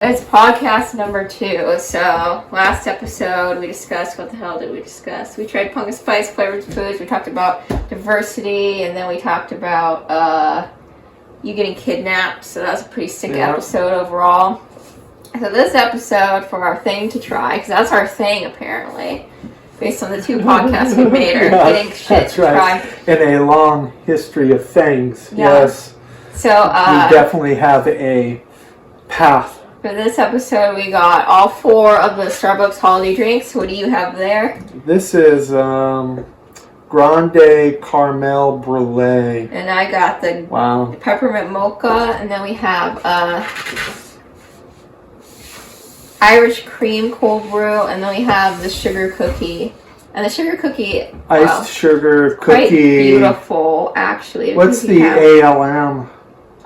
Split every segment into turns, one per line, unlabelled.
It's podcast number 2. So last episode we discussed, what the hell did we discuss? We tried pumpkin spice flavored foods. We talked about diversity, and then we talked about you getting kidnapped. So that was a pretty sick episode overall. So this episode for our thing to try, because that's our thing apparently, based on the 2 podcasts we made, are getting shit to try.
In a long history of things, yes.
So
we definitely have a path.
For this episode, we got all 4 of the Starbucks holiday drinks. What do you have there?
This is Grande Caramel Brulee.
And I got the Peppermint Mocha. And then we have Irish Cream Cold Brew. And then we have the Sugar Cookie. And the Sugar Cookie...
Iced Sugar Cookie.
Quite beautiful, actually.
What's the ALM?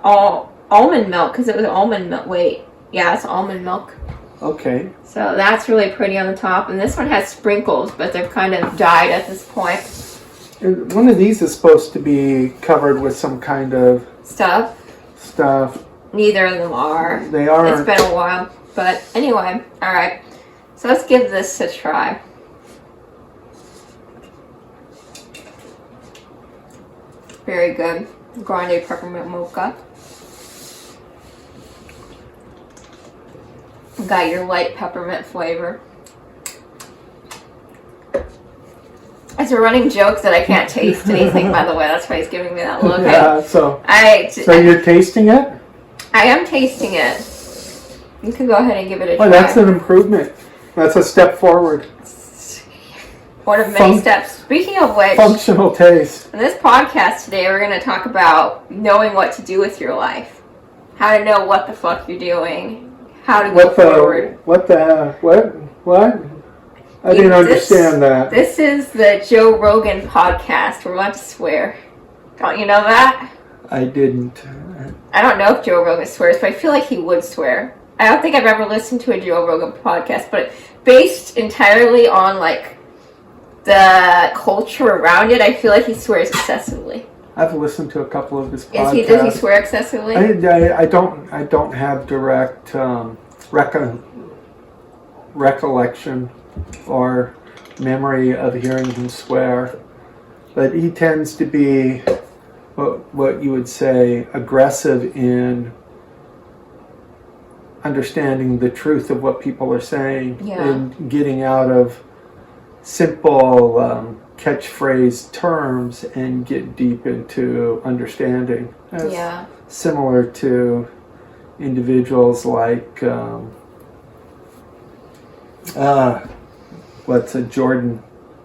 Almond milk, because it was almond milk. Wait. Yeah, it's almond milk.
Okay.
So that's really pretty on the top. And this one has sprinkles, but they're kind of dyed at this point.
And one of these is supposed to be covered with some kind of...
Stuff. Neither of them are.
They are.
It's been a while. But anyway, alright. So let's give this a try. Very good. Grande Peppermint Mocha. Got your light peppermint flavor. It's a running joke that I can't taste anything, by the way. That's why he's giving me that look.
Yeah, so you're tasting it?
I am tasting it. You can go ahead and give it a try.
Oh, that's an improvement. That's a step forward.
One of many steps. Speaking of which,
functional taste.
In this podcast today, we're going to talk about knowing what to do with your life. How to know what the fuck you're doing. How to go forward.
What? I didn't understand that.
This is the Joe Rogan podcast. We're allowed to swear. Don't you know that?
I didn't.
I don't know if Joe Rogan swears, but I feel like he would swear. I don't think I've ever listened to a Joe Rogan podcast, but based entirely on like the culture around it, I feel like he swears excessively.
I've listened to a couple of his podcasts.
Does he swear excessively?
I don't have direct recollection or memory of hearing him swear, but he tends to be what you would say aggressive in understanding the truth of what people are saying and getting out of simple catchphrase terms and get deep into understanding. That's similar to individuals like Jordan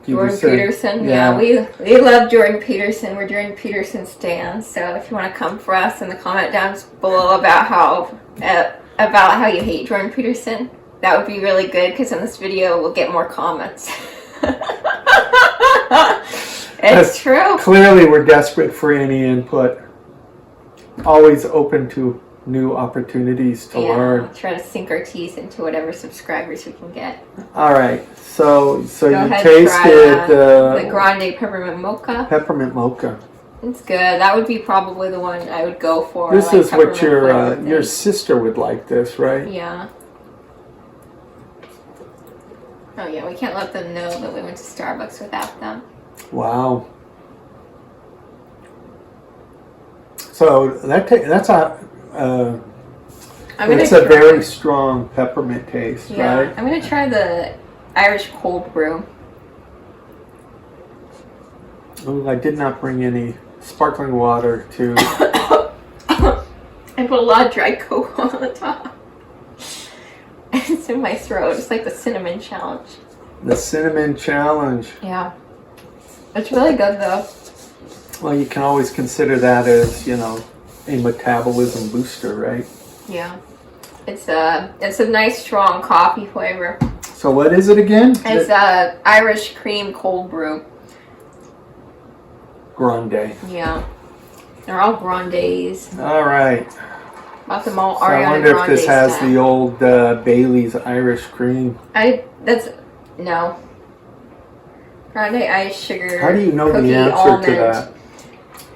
Peterson. Yeah, we love Jordan Peterson. We're Jordan Peterson stans. So if you want to come for us in the comment down below about how you hate Jordan Peterson, that would be really good, because in this video we'll get more comments. It's true.
Clearly we're desperate for any input. Always open to new opportunities to learn.
We'll try to sink our teeth into whatever subscribers we can get.
Alright, so you
tasted the Grande Peppermint Mocha.
Peppermint Mocha.
It's good. That would be probably the one I would go for.
This is what your sister would like this, right?
Yeah. Oh yeah, we can't let them know that we went to Starbucks without them.
Wow. So that's a very strong peppermint taste, right?
I'm gonna try the Irish cold brew.
Oh, I did not bring any sparkling water to.
I put a lot of dry cocoa on the top. It's in my throat. It's like the cinnamon challenge.
The cinnamon challenge.
Yeah. It's really good though.
Well, you can always consider that as, a metabolism booster, right?
Yeah. It's a nice strong coffee flavor.
So what is it again?
It's Irish cream cold brew.
Grande.
Yeah. They're all grandes.
All right.
Bought them all.
So I wonder if this has the old Bailey's Irish cream.
No. Grande ice sugar.
How do you know the answer to that?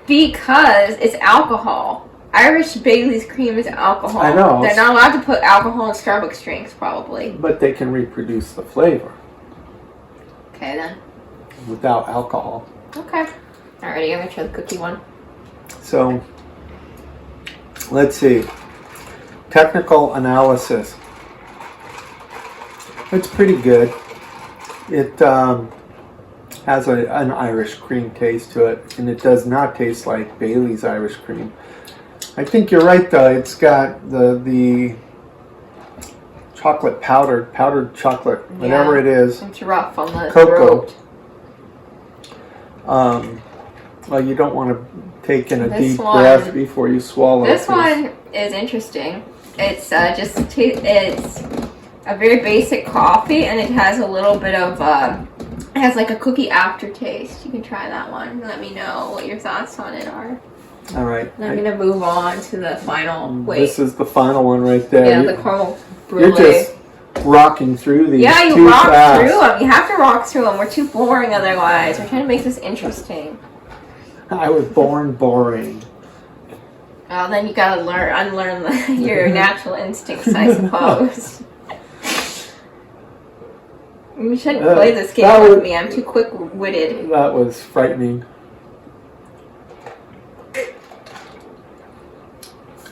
Because it's alcohol. Irish Bailey's cream is alcohol.
I know.
They're not allowed to put alcohol in Starbucks drinks, probably.
But they can reproduce the flavor
Okay, then.
without alcohol.
Okay. Alrighty, I'm gonna try the cookie one.
So, let's see. Technical analysis. It's pretty good. It has an Irish cream taste to it, and it does not taste like Bailey's Irish cream. I think you're right, though. It's got the chocolate powdered chocolate, whatever it is.
It's rough on the
Cocoa.
throat.
Well, you don't want to take in a
This
deep
one-
breath before you swallow.
This one is interesting. It's it's a very basic coffee, and it has a little bit of it has like a cookie aftertaste. You can try that one. Let me know what your thoughts on it are.
All right.
And I'm gonna move on to the final. Wait,
This is the final one right there.
yeah, the caramel brulee.
You're just rocking through these.
Yeah, you
too
rock
fast.
through them. You have to rock through them. We're too boring otherwise. We're trying to make this interesting.
I was born boring.
Well, then you gotta unlearn your natural instincts, I suppose. You shouldn't play this game with me. I'm too quick-witted.
That was frightening.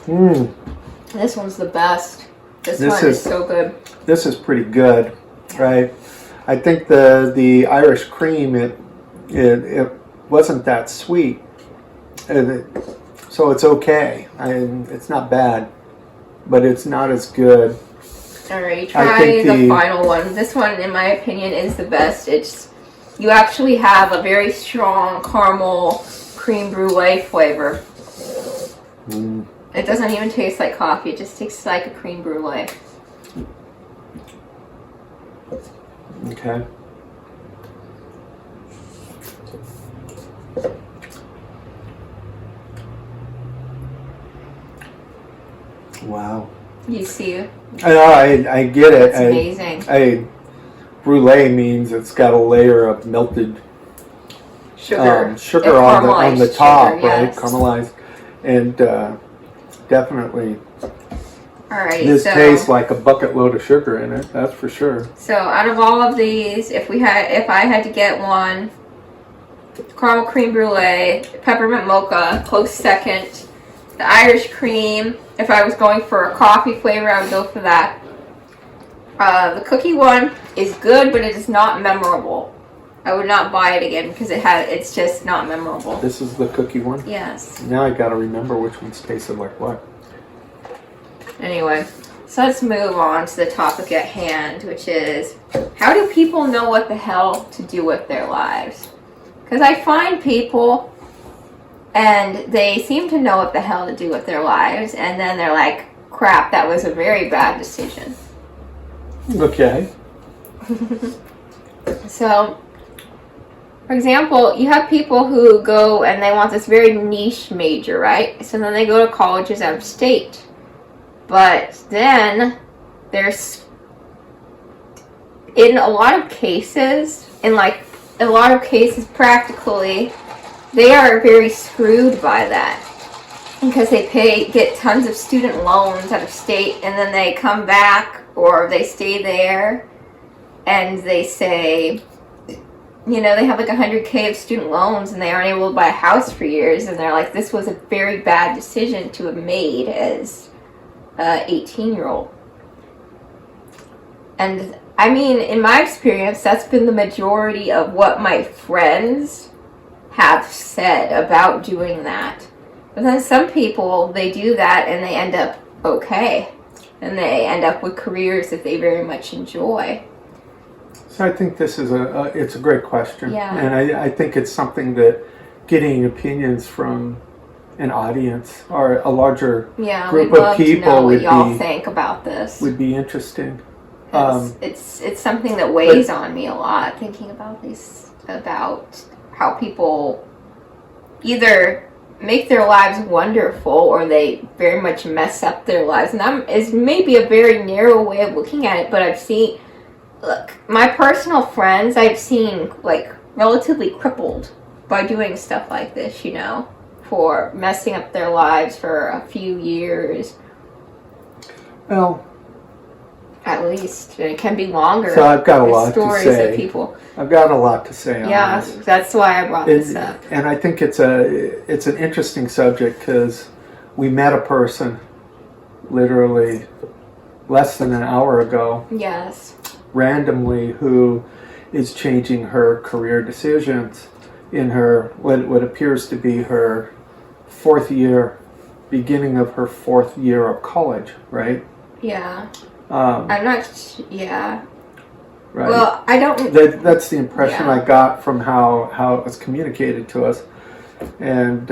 This one's the best. This one
is
is so good.
This is pretty good, right? I think the Irish cream it wasn't that sweet, so it's okay. It's not bad, but it's not as good.
Alright, try the final one. This one, in my opinion, is the best. You actually have a very strong caramel creme brulee flavor. It doesn't even taste like coffee. It just tastes like a creme brulee.
Okay. Wow.
You see?
I get it.
It's amazing.
Brulee means it's got a layer of melted
Sugar.
sugar on the top,
sugar,
right?
yes.
Caramelized, and definitely
Alright,
this tastes like a bucket load of sugar in it. That's for sure.
So out of all of these, if I had to get one, caramel creme brulee, peppermint mocha, close second. The Irish cream, if I was going for a coffee flavor, I would go for that. The cookie one is good, but it is not memorable. I would not buy it again because it's just not memorable.
This is the cookie one?
Yes.
Now I gotta remember which ones tasted like what.
Anyway, so let's move on to the topic at hand, which is, how do people know what the hell to do with their lives? Because I find people, and they seem to know what the hell to do with their lives, and then they're like, crap, that was a very bad decision.
Okay.
So, for example, you have people who go and they want this very niche major, right? So then they go to colleges out of state. But then there's, in a lot of cases, practically, they are very screwed by that. Because they get tons of student loans out of state, and then they come back, or they stay there, and they say, they have like 100K of student loans, and they aren't able to buy a house for years, and they're like, this was a very bad decision to have made as an 18-year-old. And I mean, in my experience, that's been the majority of what my friends have said about doing that. But then some people, they do that and they end up okay. And they end up with careers that they very much enjoy.
So I think this is it's a great question.
Yeah.
And I think it's something that getting opinions from an audience or a larger group of people
what y'all think about this.
would be interesting.
It's something that weighs on me a lot, thinking about about how people either make their lives wonderful or they very much mess up their lives. And that is maybe a very narrow way of looking at it, but my personal friends I've seen like relatively crippled by doing stuff like this, for messing up their lives for a few years.
Well,
at least. It can be longer.
So I've got a
There's
lot to
stories
say.
of people.
I've got a lot to say on
Yeah,
this.
that's why I brought this up.
And I think it's an interesting subject because we met a person literally less than an hour ago,
Yes.
randomly, who is changing her career decisions in her what appears to be her beginning of her fourth year of college, right?
Yeah.
I'm
not. Yeah.
Right.
Well, I don't.
That's the impression I got from how it was communicated to us, and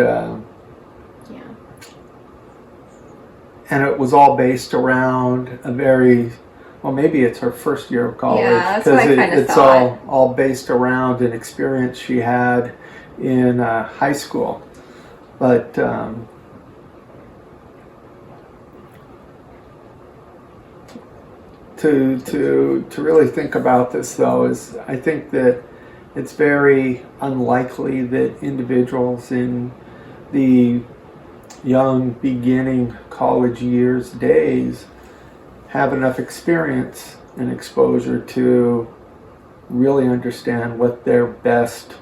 and it was all based around a very, well, maybe it's her first year of college,
Yeah, that's what I kind of
it's
thought.
all based around an experience she had in high school, but. To really think about this, though, is I think that it's very unlikely that individuals in the young beginning college years days have enough experience and exposure to really understand what their best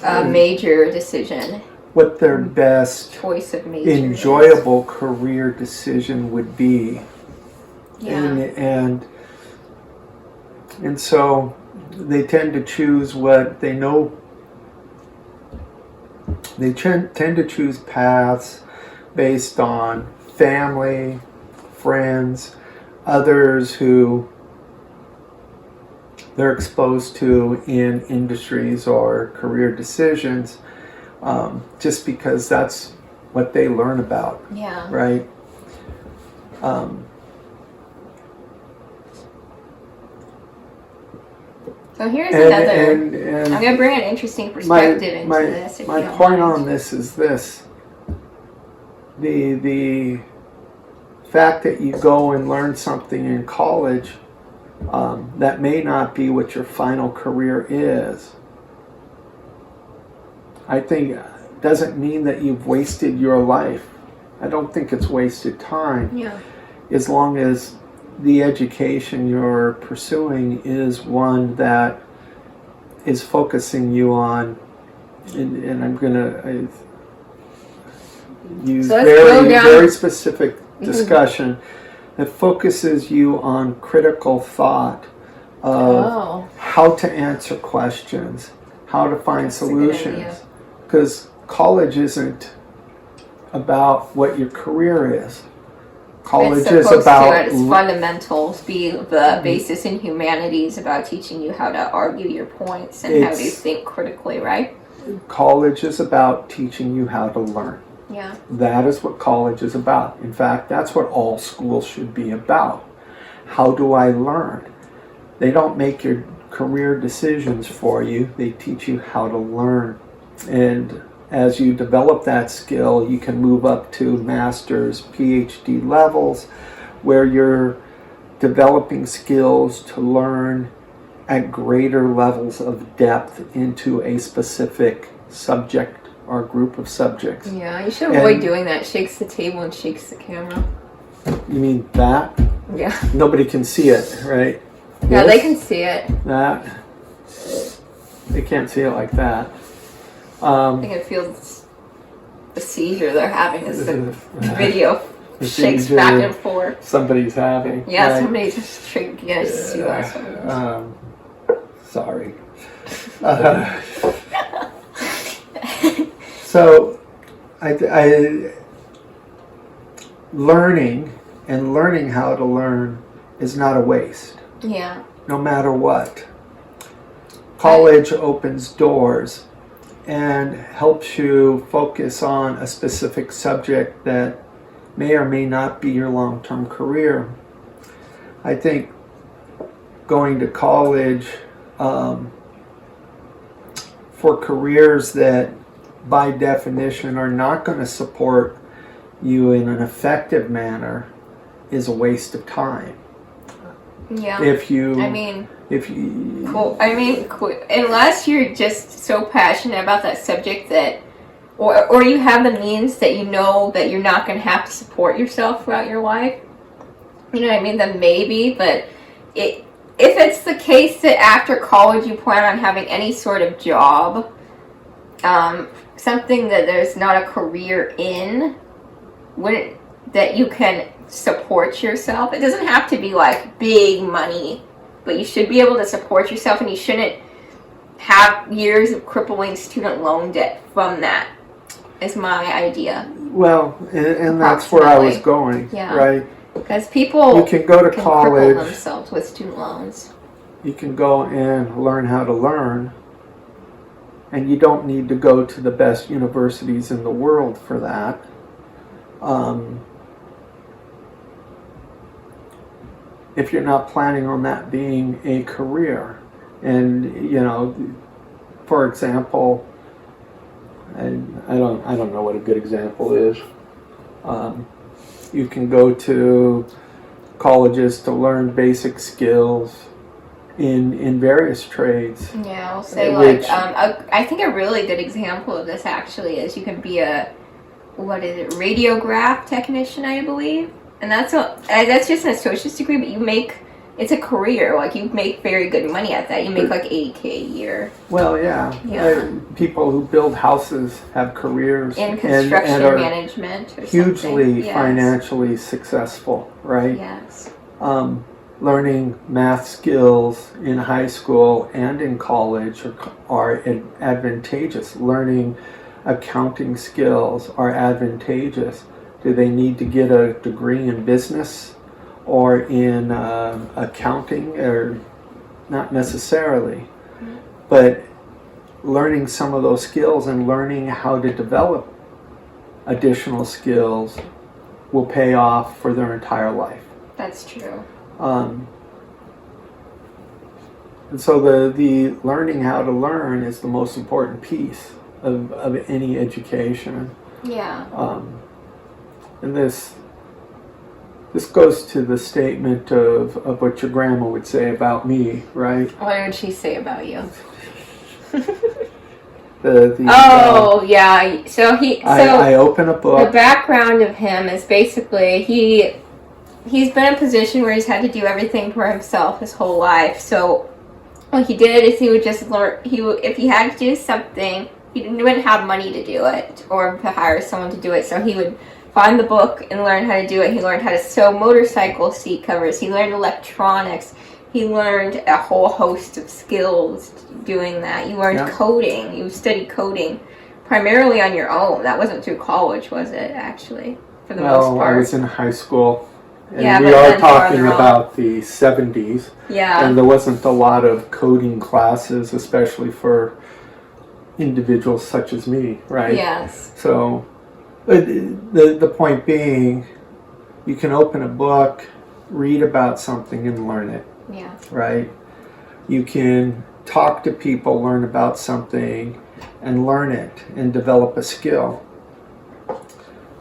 major decision.
What their best
choice of major
enjoyable career decision would be.
Yeah.
And so they tend to choose what they know. They tend to choose paths based on family, friends, others who they're exposed to in industries or career decisions, just because that's what they learn about.
Yeah.
Right?
So here's another.
And
I'm going to bring an interesting perspective into this.
My point on this is this: the fact that you go and learn something in college that may not be what your final career is, I think doesn't mean that you've wasted your life. I don't think it's wasted time.
Yeah.
As long as the education you're pursuing is one that is focusing you on, and I'm going to use very specific discussion that focuses you on critical thought of how to answer questions, how to find solutions. Because college isn't about what your career is. College is about
its fundamentals, be the basis in humanities, about teaching you how to argue your points and how to think critically, right?
College is about teaching you how to learn.
Yeah.
That is what college is about. In fact, that's what all schools should be about. How do I learn? They don't make your career decisions for you. They teach you how to learn. And as you develop that skill, you can move up to master's, PhD levels, where you're developing skills to learn at greater levels of depth into a specific subject or group of subjects.
Yeah, you should avoid doing that. Shakes the table and shakes the camera.
You mean that?
Yeah.
Nobody can see it, right?
Yeah, they can see it.
That. They can't see it like that.
I think it feels the seizure they're having as the video shakes back and forth.
Somebody's having.
Yeah,
right?
somebody's just trying to get us to see us.
Sorry. So, I learning how to learn is not a waste.
Yeah.
No matter what. College opens doors and helps you focus on a specific subject that may or may not be your long-term career. I think going to college for careers that by definition are not going to support you in an effective manner is a waste of time.
Yeah. Unless you're just so passionate about that subject that or you have the means that you know that you're not going to have to support yourself throughout your life, you know what I mean, then maybe. But if it's the case that after college you plan on having any sort of job, something that there's not a career in, that you can support yourself. It doesn't have to be like big money, but you should be able to support yourself, and you shouldn't have years of crippling student loan debt from that, is my idea.
Well, and that's where I was going,
yeah.
Right?
Because people
you can go to
can
college,
cripple themselves with student loans.
You can go and learn how to learn, and you don't need to go to the best universities in the world for that. If you're not planning on that being a career. And, you know, for example, I don't know what a good example is. You can go to colleges to learn basic skills in various trades.
Yeah, I'll say I think a really good example of this actually is you can be a radiograph technician, I believe. And that's just an associate's degree, but it's a career. Like, you make very good money at that. You make like $80K a year.
Well, yeah. People who build houses have careers
in construction
and are
management or
hugely financially successful, right?
Yes.
Learning math skills in high school and in college are advantageous. Learning accounting skills are advantageous. Do they need to get a degree in business or in accounting? Or not necessarily. Mm-hmm. But learning some of those skills and learning how to develop additional skills will pay off for their entire life.
That's true.
And so the learning how to learn is the most important piece of any education.
Yeah.
And this goes to the statement of what your grandma would say about me, right?
What would she say about you? Yeah. So
I open a book.
The background of him is basically he's been in a position where he's had to do everything for himself his whole life. So what he did is he would just learn. If he had to do something, he wouldn't have money to do it or to hire someone to do it. So he would find the book and learn how to do it. He learned how to sew motorcycle seat covers. He learned electronics. He learned a whole host of skills doing that. You learned coding. You studied coding primarily on your own. That wasn't through college, was it, actually, for the most part?
I was in high school. And we are talking about the 70s.
Yeah.
And there wasn't a lot of coding classes, especially for individuals such as me, right?
Yes.
So the point being, you can open a book, read about something, and learn it.
Yeah.
Right? You can talk to people, learn about something, and learn it, and develop a skill.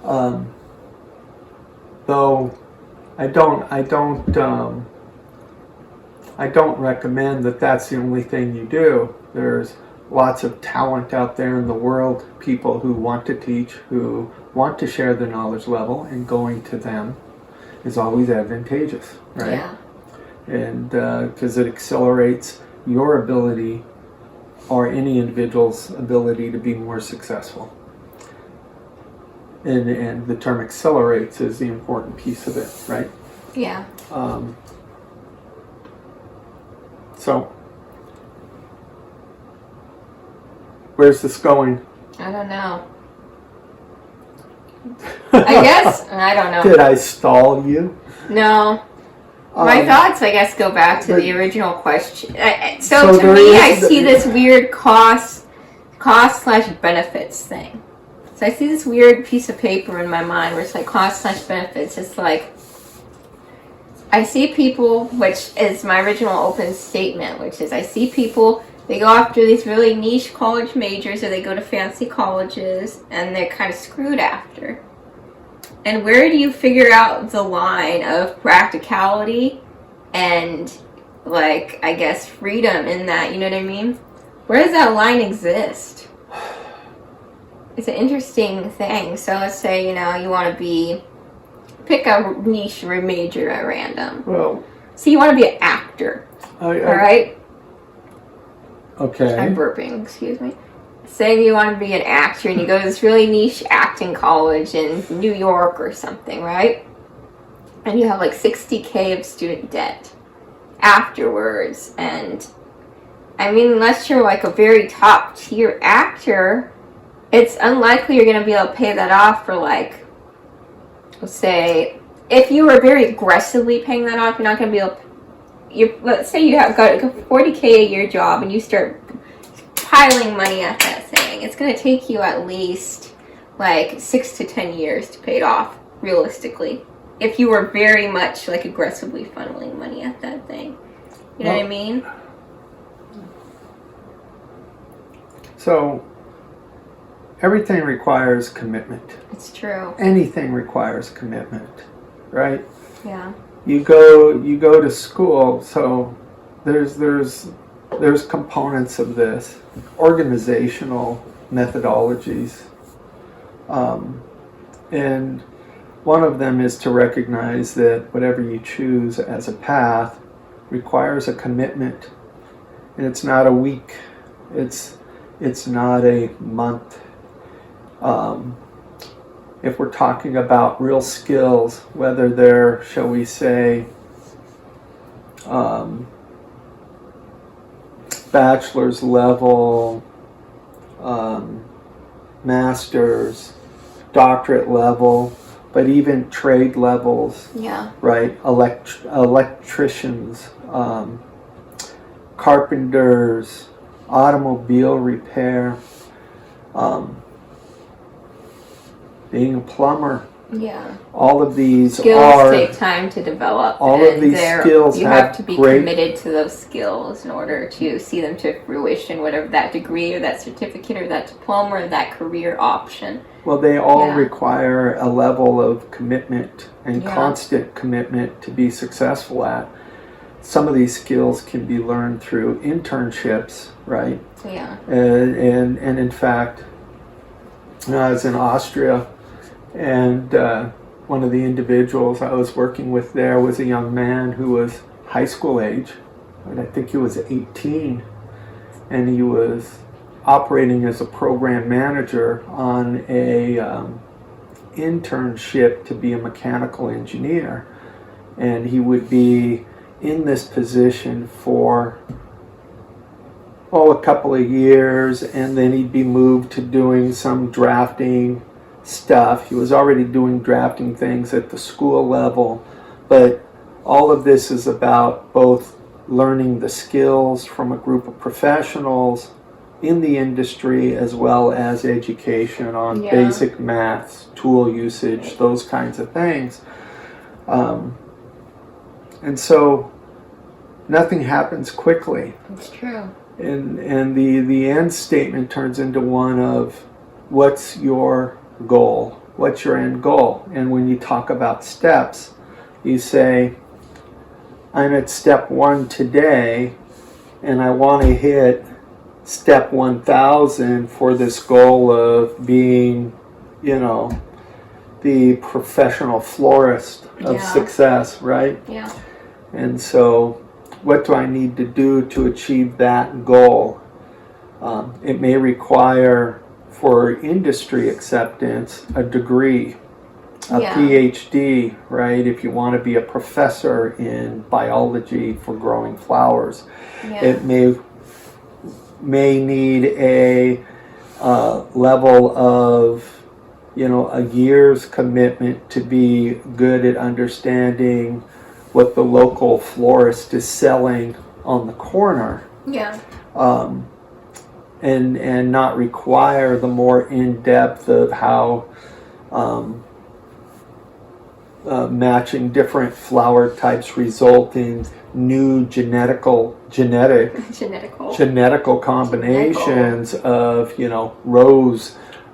Though I don't recommend that that's the only thing you do. There's lots of talent out there in the world, people who want to teach, who want to share their knowledge level, and going to them is always advantageous, right?
Yeah.
And because it accelerates your ability or any individual's ability to be more successful. And the term accelerates is the important piece of it, right?
Yeah.
So, where's this going?
I don't know. I guess, I don't know.
Did I stall you?
No. My thoughts, I guess, go back to the original question. So to me, I see this weird cost/benefits thing. So I see this weird piece of paper in my mind where it's like cost/benefits. It's like, I see people, which is my original open statement, which is I see people, they go after these really niche college majors or they go to fancy colleges and they're kind of screwed after. And where do you figure out the line of practicality and, like, I guess, freedom in that? You know what I mean? Where does that line exist? it's an interesting thing. So let's say, you know, you want to pick a niche or a major at random.
Well,
so you want to be an actor, all right?
Okay.
I'm burping, excuse me. Say you want to be an actor and you go to this really niche acting college in New York or something, right? And you have like $60,000 of student debt afterwards. And I mean, unless you're like a very top tier actor, it's unlikely you're going to be able to pay that off for like, let's say, if you were very aggressively paying that off, you're not going to be able to, let's say you have got a $40,000 a year job and you start piling money at that thing. It's going to take you at least like 6 to 10 years to pay it off, realistically. If you were very much like aggressively funneling money at that thing. You know what I mean?
So, everything requires commitment.
It's true.
Anything requires commitment, right?
Yeah.
You go to school, so there's components of this, organizational methodologies, and one of them is to recognize that whatever you choose as a path requires a commitment, and it's not a week, it's not a month. If we're talking about real skills, whether they're, shall we say, bachelor's level, master's, doctorate level, but even trade levels,
Yeah.
right? Electricians, carpenters, automobile repair, being a plumber.
Yeah.
All of these
skills take time to develop.
All of these skills
you have to be committed to those skills in order to see them to fruition, whatever that degree or that certificate or that diploma or that career option.
Well, they all require a level of commitment and constant commitment to be successful at. Some of these skills can be learned through internships, right?
Yeah.
And in fact, I was in Austria, and one of the individuals I was working with there was a young man who was high school age, and I think he was 18, and he was operating as a program manager on a internship to be a mechanical engineer, and he would be in this position for a couple of years, and then he'd be moved to doing some drafting stuff. He was already doing drafting things at the school level, but all of this is about both learning the skills from a group of professionals in the industry as well as education on basic maths, tool usage, those kinds of things. And so nothing happens quickly.
It's true.
And the end statement turns into one of, what's your goal? What's your end goal? And when you talk about steps, you say, I'm at step 1 today, and I want to hit step 1000 for this goal of being, the professional florist of success, right?
Yeah.
And so, what do I need to do to achieve that goal? It may require, for industry acceptance, a degree, a PhD, right? If you want to be a professor in biology for growing flowers, it may need a level of, a year's commitment to be good at understanding what the local florist is selling on the corner.
Yeah.
And not require the more in-depth of how matching different flower types result in new genetical combinations of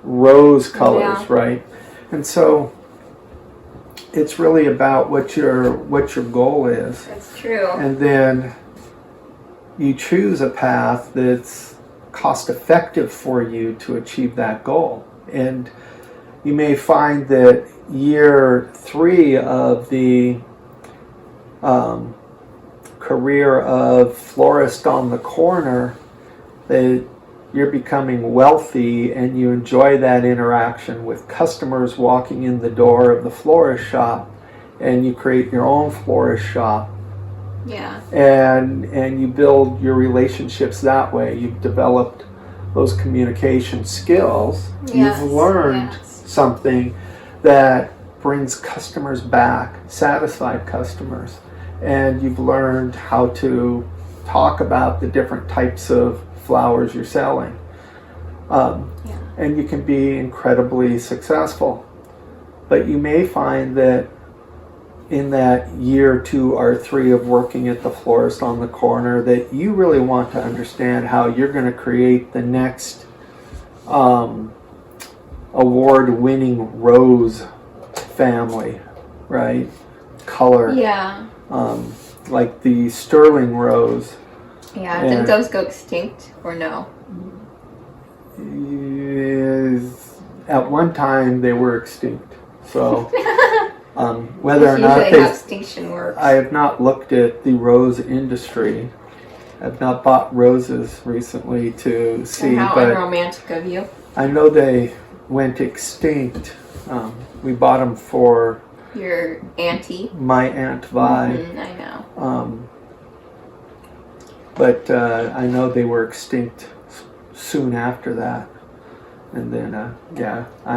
rose colors, right? And so it's really about what your goal is.
That's true.
And then you choose a path that's cost effective for you to achieve that goal. And you may find that year 3 of the career of florist on the corner, that you're becoming wealthy and you enjoy that interaction with customers walking in the door of the florist shop, and you create your own florist shop.
Yeah.
And you build your relationships that way. You've developed those communication skills.
Yes,
You've learned something that brings customers back, satisfied customers. And you've learned how to talk about the different types of flowers you're selling. And you can be incredibly successful. But you may find that in that year 2 or 3 of working at the florist on the corner, that you really want to understand how you're going to create the next award-winning rose family, right? Color.
Yeah.
Like the sterling rose.
Yeah. Didn't those go extinct or no?
At one time they were extinct. So whether or not
how extinction works.
I have not looked at the rose industry. I've not bought roses recently to see.
How
but
unromantic of you.
I know they went extinct. We bought them for
Your auntie.
my Aunt Vi.
I know.
But I know they were extinct soon after that. And then I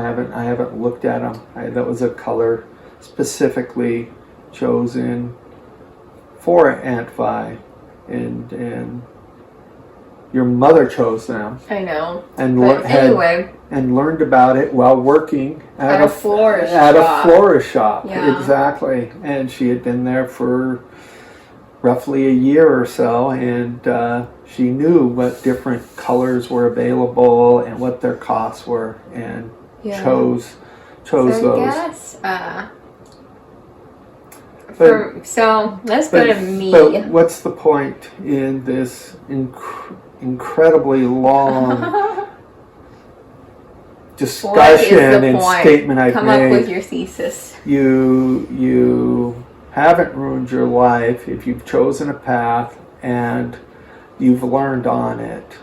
haven't looked at them. That was a color specifically chosen for Aunt Vi, and your mother chose them.
I know.
And
anyway.
And learned about it while working at
a florist
shop.
a florist shop.
Yeah. Exactly. And she had been there for roughly a year or so, and she knew what different colors were available and what their costs were, and chose those.
Yes. So let's go to me.
But what's the point in this incredibly long discussion and statement I've made?
Come up with your thesis.
You haven't ruined your life if you've chosen a path and you've learned on it,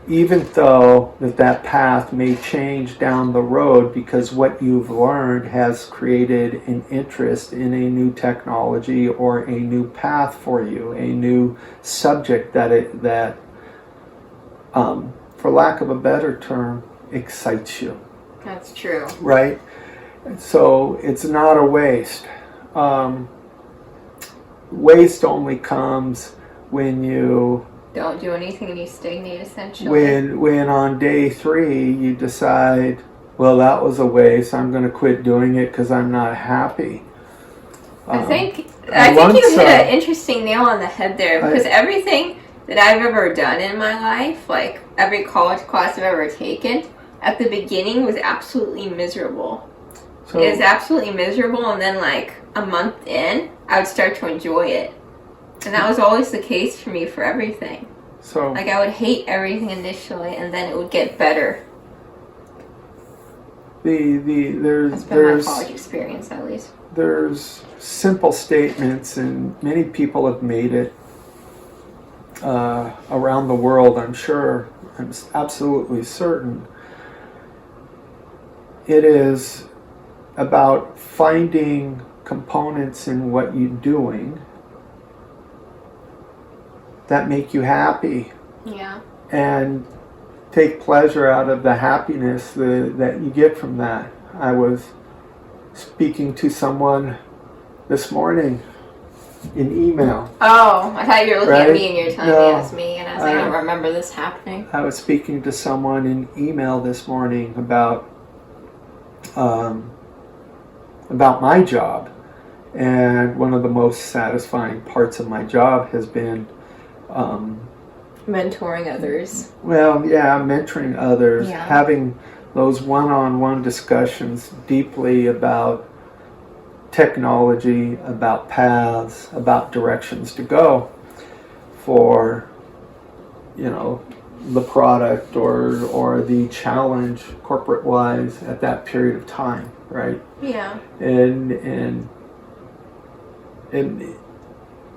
even though that path may change down the road, because what you've learned has created an interest in a new technology or a new path for you, a new subject that for lack of a better term, excites you.
That's true.
Right? So it's not a waste. Waste only comes when you
don't do anything and you stagnate, essentially.
When on day 3 you decide, well, that was a waste, I'm going to quit doing it because I'm not happy.
I think you hit an interesting nail on the head there, because everything that I've ever done in my life, like every college class I've ever taken, at the beginning was absolutely miserable. It was absolutely miserable, and then like a month in, I would start to enjoy it. And that was always the case for me for everything.
So
like I would hate everything initially, and then it would get better.
That's
been my college experience, at least.
There's simple statements, and many people have made it around the world, I'm sure. I'm absolutely certain. It is about finding components in what you're doing that make you happy.
Yeah.
And take pleasure out of the happiness that you get from that. I was speaking to someone this morning in email.
Oh, I thought you were looking at me and you were telling me it was me, and I was like, I don't remember this happening.
I was speaking to someone in email this morning about my job, and one of the most satisfying parts of my job has been
mentoring others.
Well, yeah, mentoring others, having those one-on-one discussions deeply about technology, about paths, about directions to go for, the product or the challenge corporate wise at that period of time, right?
Yeah.
And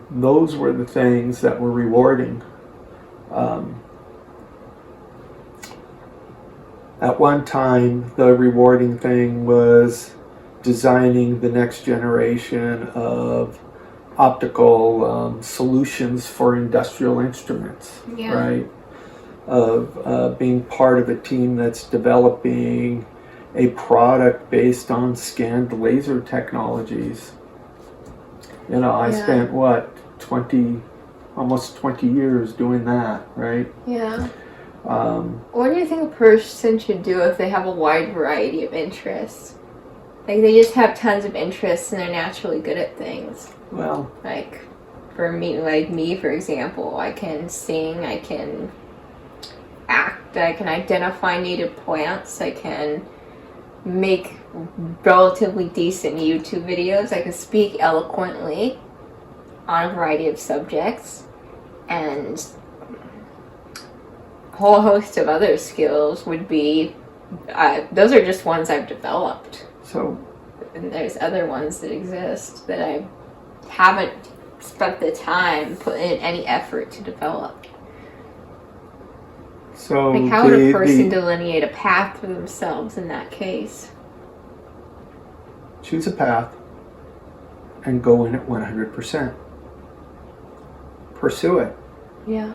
those were the things that were rewarding. At one time, the rewarding thing was designing the next generation of optical solutions for industrial instruments,
Yeah.
right? Of being part of a team that's developing a product based on scanned laser technologies. You know, I spent almost 20 years doing that, right?
Yeah. What do you think a person should do if they have a wide variety of interests? Like, they just have tons of interests and they're naturally good at things.
Well,
Like, for me, for example, I can sing, I can act, I can identify native plants, I can make relatively decent YouTube videos, I can speak eloquently on a variety of subjects, and a whole host of other skills would be, those are just ones I've developed.
so
And there's other ones that exist that I haven't spent the time, put in any effort to develop.
so
Like, how would a person delineate a path for themselves in that case?
choose a path and go in at 100%. Pursue it
Yeah.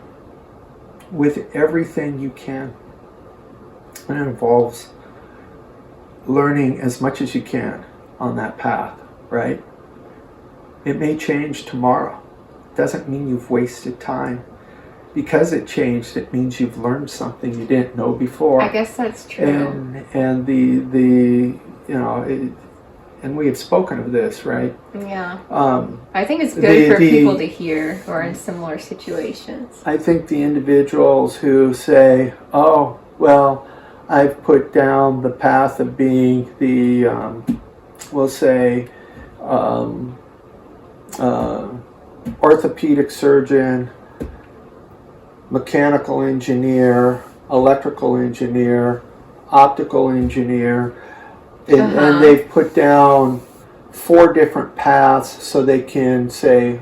with everything you can. And it involves learning as much as you can on that path, right? It may change tomorrow. Doesn't mean you've wasted time. Because it changed, it means you've learned something you didn't know before.
I guess that's true.
And the and we have spoken of this, right?
Yeah. I think it's good for people to hear who are in similar situations.
I think the individuals who say, oh, well, I've put down the path of being the, we'll say, orthopedic surgeon, mechanical engineer, electrical engineer, optical engineer, and they've put down 4 different paths so they can say,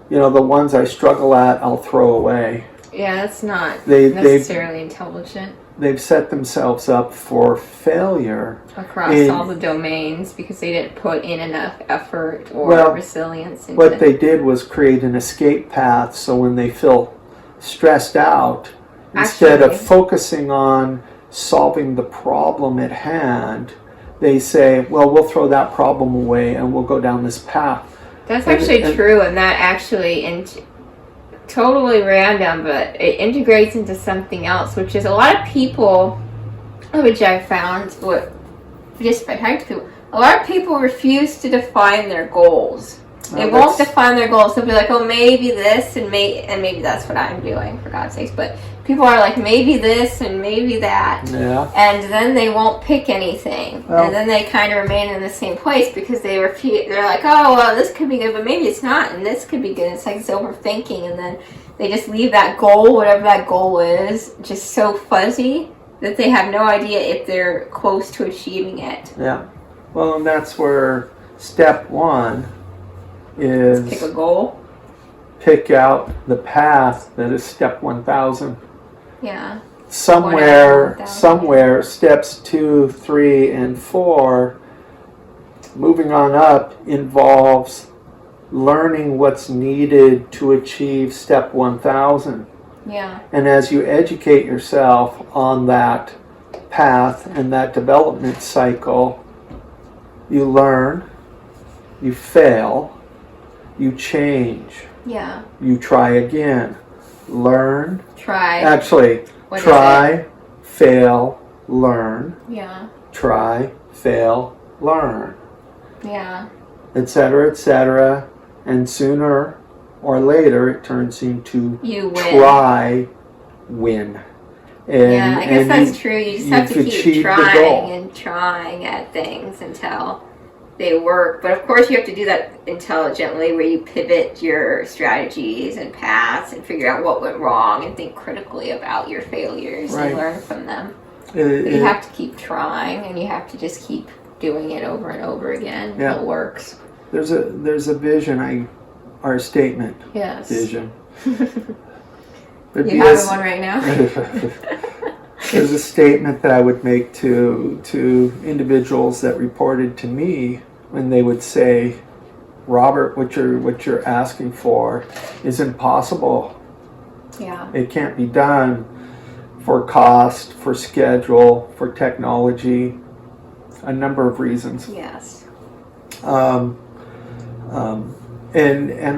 you know, the ones I struggle at, I'll throw away.
Yeah, that's not necessarily intelligent.
They've set themselves up for failure
across all the domains because they didn't put in enough effort or resilience.
What they did was create an escape path, so when they feel stressed out, instead of focusing on solving the problem at hand, they say, well, we'll throw that problem away and we'll go down this path.
That's actually true, and that actually, totally random, but it integrates into something else, which is a lot of people, which I found, a lot of people refuse to define their goals. They won't define their goals. They'll be like, oh, maybe this, and maybe that's what I'm doing, for God's sakes. But people are like, maybe this and maybe that.
Yeah.
And then they won't pick anything. Well, and then they kind of remain in the same place because they refuse. They're like, oh, well, this could be good, but maybe it's not, and this could be good. It's like it's overthinking, and then they just leave that goal, whatever that goal is, just so fuzzy that they have no idea if they're close to achieving it.
Yeah. Well, and that's where step 1 is
pick a goal.
Pick out the path that is step 1000.
Yeah.
Somewhere, steps 2, 3, and 4, moving on up, involves learning what's needed to achieve step 1000.
Yeah.
And as you educate yourself on that path and that development cycle, you learn, you fail, you change.
Yeah.
You try again. Learn.
Try.
Actually, try, fail, learn.
Yeah.
Try, fail, learn.
Yeah.
Etc., etc. And sooner or later it turns into
you win.
Try, win. And,
yeah, I guess that's true. You just have to keep trying and trying at things until they work. But of course, you have to do that intelligently, where you pivot your strategies and paths and figure out what went wrong and think critically about your failures
Right.
and learn from them. But you have to keep trying, and you have to just keep doing it over and over again until it works.
There's a vision, or a statement.
Yes.
Vision.
You have one right now?
There's a statement that I would make to individuals that reported to me when they would say, Robert, what you're asking for is impossible.
Yeah.
It can't be done for cost, for schedule, for technology, a number of reasons.
Yes.
And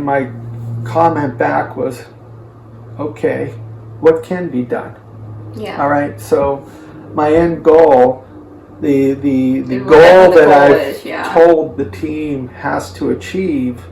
my comment back was, okay, what can be done?
Yeah.
All right, so my end goal, the
Whatever
goal
the
that
goal
I've
is, yeah.
told the team has to achieve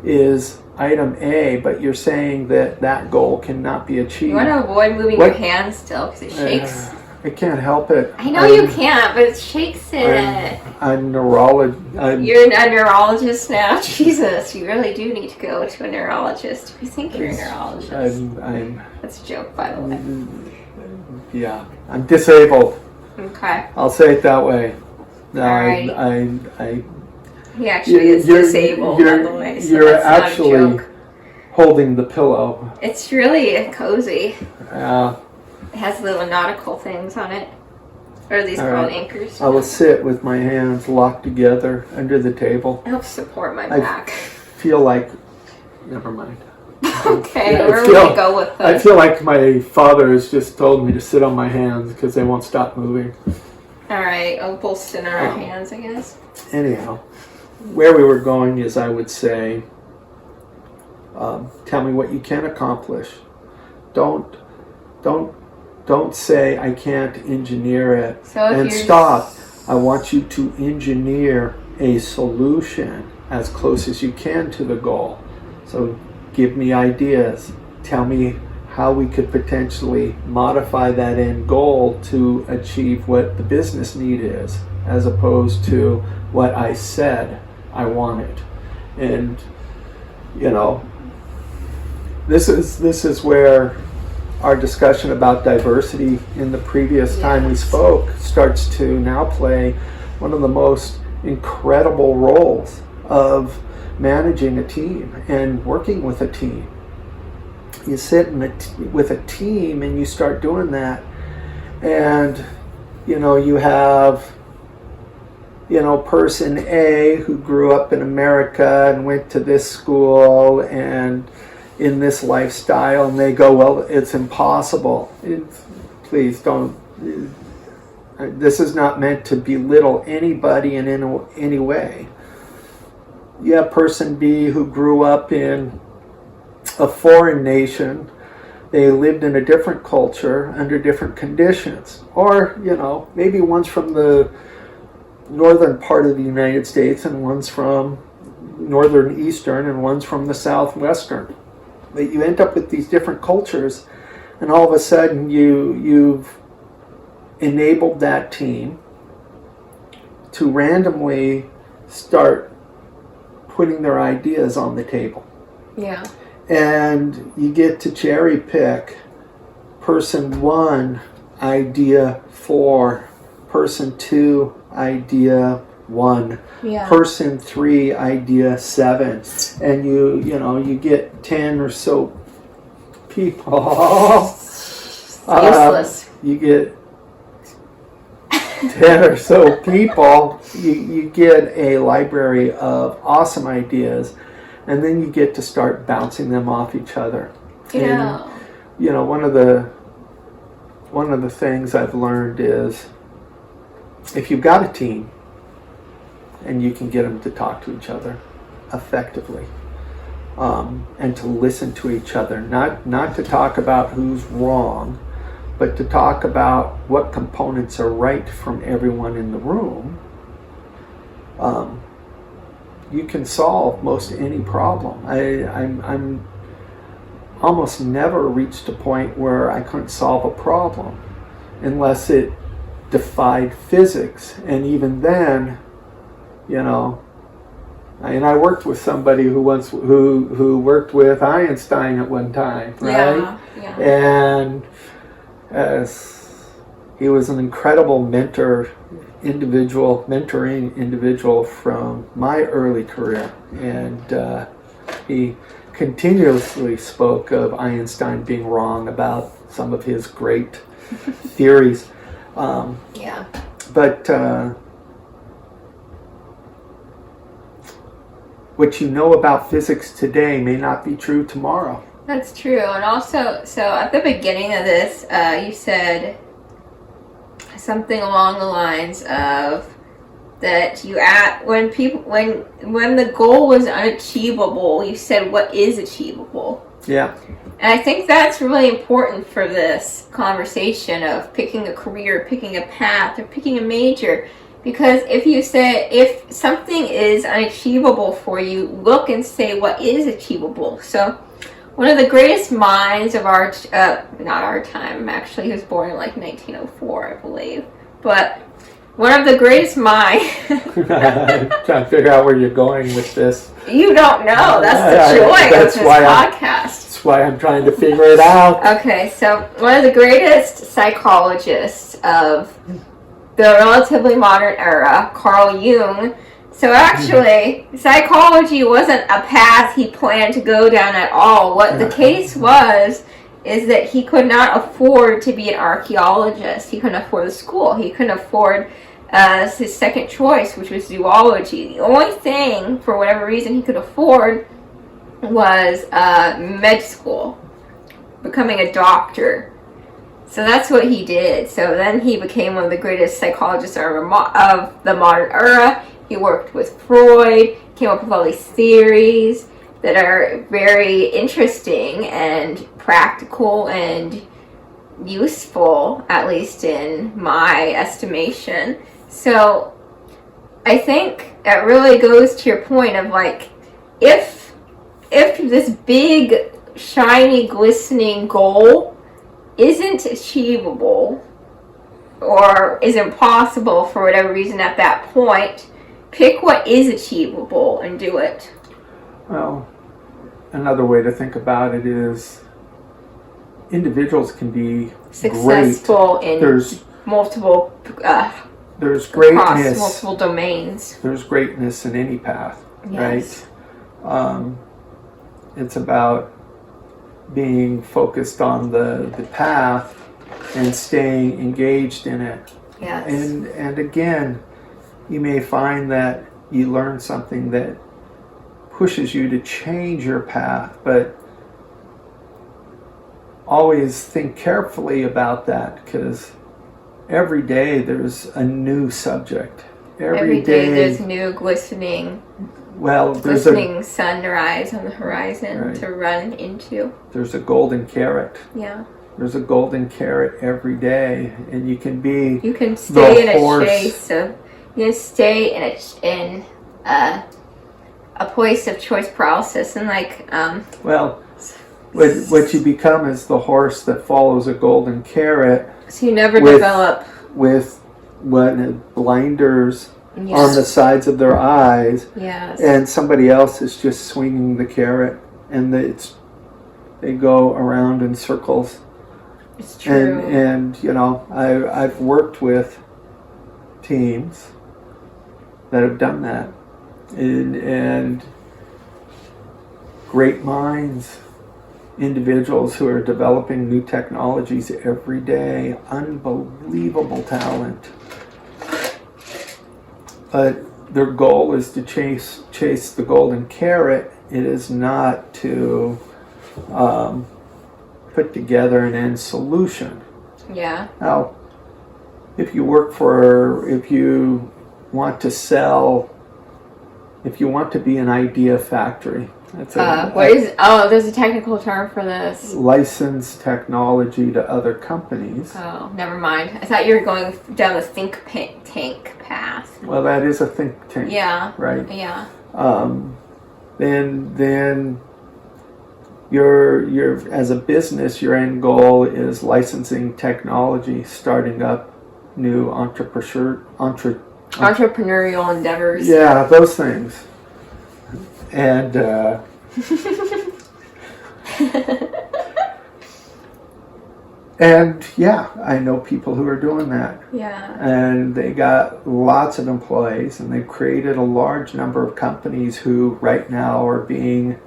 is item A, but you're saying that goal cannot be achieved.
You want to avoid moving
What?
your hands still because it shakes.
I can't help it.
I know you can't, but it shakes it.
I'm neurologist.
You're a neurologist now? Jesus, you really do need to go to a neurologist. If you think you're a neurologist. That's a joke, by the way.
Yeah, I'm disabled.
Okay.
I'll say it that way. No,
Alright. He actually is disabled, by the way. So
you're
that's
actually
not a joke.
holding the pillow.
It's really cozy.
Yeah.
It has little nautical things on it. Or are these called anchors?
I will sit with my hands locked together under the table.
It helps support my
I
back.
feel like, never mind.
Okay,
I
where
feel-
will we go with
I
this?
feel like my father has just told me to sit on my hands because they won't stop moving.
Alright, I'll both sit on our hands, I guess.
Anyhow, where we were going is I would say, tell me what you can accomplish. Don't say I can't engineer it.
So if
And
you're
stop. I want you to engineer a solution as close as you can to the goal. So give me ideas. Tell me how we could potentially modify that end goal to achieve what the business need is, as opposed to what I said I wanted. And this is where our discussion about diversity in the previous time we spoke starts to now play one of the most incredible roles of managing a team and working with a team. You sit with a team and you start doing that, and you have person A who grew up in America and went to this school and in this lifestyle, and they go, well, it's impossible. Please don't. This is not meant to belittle anybody in any way. You have person B who grew up in a foreign nation. They lived in a different culture under different conditions. Or, maybe one's from the northern part of the United States and one's from northern eastern and one's from the southwestern. But you end up with these different cultures, and all of a sudden you've enabled that team to randomly start putting their ideas on the table.
Yeah.
And you get to cherry pick person 1, idea 4, person 2, idea 1, person 3, idea 7, and you get 10 or so people.
Useless.
You get 10 or so people. You get a library of awesome ideas, and then you get to start bouncing them off each other.
Yeah.
And, one of the things I've learned is if you've got a team and you can get them to talk to each other effectively, and to listen to each other, not to talk about who's wrong, but to talk about what components are right from everyone in the room, you can solve most any problem. I'm almost never reached a point where I couldn't solve a problem unless it defied physics, and even then And I worked with somebody who worked with Einstein at one time, right?
Yeah.
And he was an incredible mentoring individual from my early career, and he continuously spoke of Einstein being wrong about some of his great theories. But what you know about physics today may not be true tomorrow.
That's true. And also, so at the beginning of this, you said something along the lines of that when the goal was unachievable, you said, what is achievable?
Yeah.
And I think that's really important for this conversation of picking a career, picking a path, or picking a major. Because if something is unachievable for you, look and say, what is achievable? So one of the greatest minds of not our time, actually, he was born in like 1904, I believe. But one of the greatest minds...
I'm trying to figure out where you're going with this.
You don't know. That's the joy of this podcast.
That's why I'm trying to figure it out.
Okay, so one of the greatest psychologists of the relatively modern era, Carl Jung. So actually, psychology wasn't a path he planned to go down at all. What the case is that he could not afford to be an archaeologist. He couldn't afford the school. He couldn't afford his second choice, which was zoology. The only thing, for whatever reason, he could afford was med school, becoming a doctor. So that's what he did. So then he became one of the greatest psychologists of the modern era. He worked with Freud, came up with all these theories that are very interesting and practical and useful, at least in my estimation. So I think it really goes to your point of like, if this big, shiny, glistening goal isn't achievable or is impossible for whatever reason at that point, pick what is achievable and do it.
Well, another way to think about it is individuals can be
successful
great.
In multiple
there's greatness
across multiple domains.
There's greatness in any path,
yes.
Right? It's about being focused on the path and staying engaged in it.
Yes.
And again, you may find that you learn something that pushes you to change your path, but always think carefully about that, because every day there's a new subject. Every day
there's new glistening sunrise on the horizon, right, to run into.
There's a golden carrot.
Yeah.
There's a golden carrot every day, and you can
stay in a chase of, you can stay in a place of choice paralysis, and like
what you become is the horse that follows a golden carrot.
So you never develop
with blinders.
Yes.
On the sides of their eyes,
yes,
and somebody else is just swinging the carrot, and they go around in circles.
It's true.
And I've worked with teams that have done that, and great minds, individuals who are developing new technologies every day, unbelievable talent. But their goal is to chase the golden carrot. It is not to put together an end solution.
Yeah.
Now, if you want to be an idea factory, that's
there's a technical term for this.
License technology to other companies.
Oh, never mind. I thought you were going down the think tank path.
Well, that is a think tank.
Yeah.
Right.
Yeah.
Then your as a business, your end goal is licensing technology, starting up new
Entrepreneurial endeavors.
Yeah, those things. And and yeah, I know people who are doing that.
Yeah.
And they got lots of employees, and they've created a large number of companies who right now are being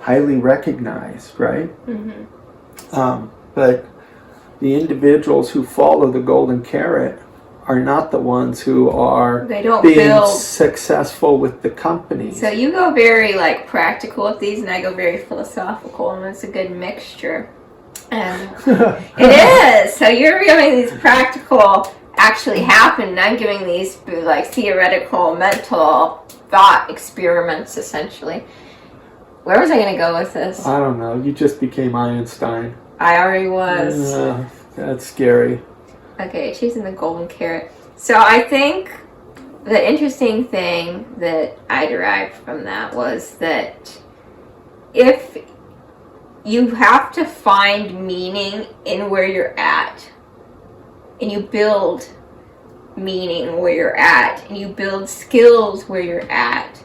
highly recognized, right? But the individuals who follow the golden carrot are not the ones who are being successful with the company.
So you go very like practical with these, and I go very philosophical, and it's a good mixture. And it is. So you're giving these practical actually happen, and I'm giving these like theoretical, mental thought experiments essentially. Where was I going to go with this?
I don't know. You just became Einstein.
I already was.
That's scary.
Okay, choosing the golden carrot. So I think the interesting thing that I derived from that was that if you have to find meaning in where you're at, and you build meaning where you're at, and you build skills where you're at,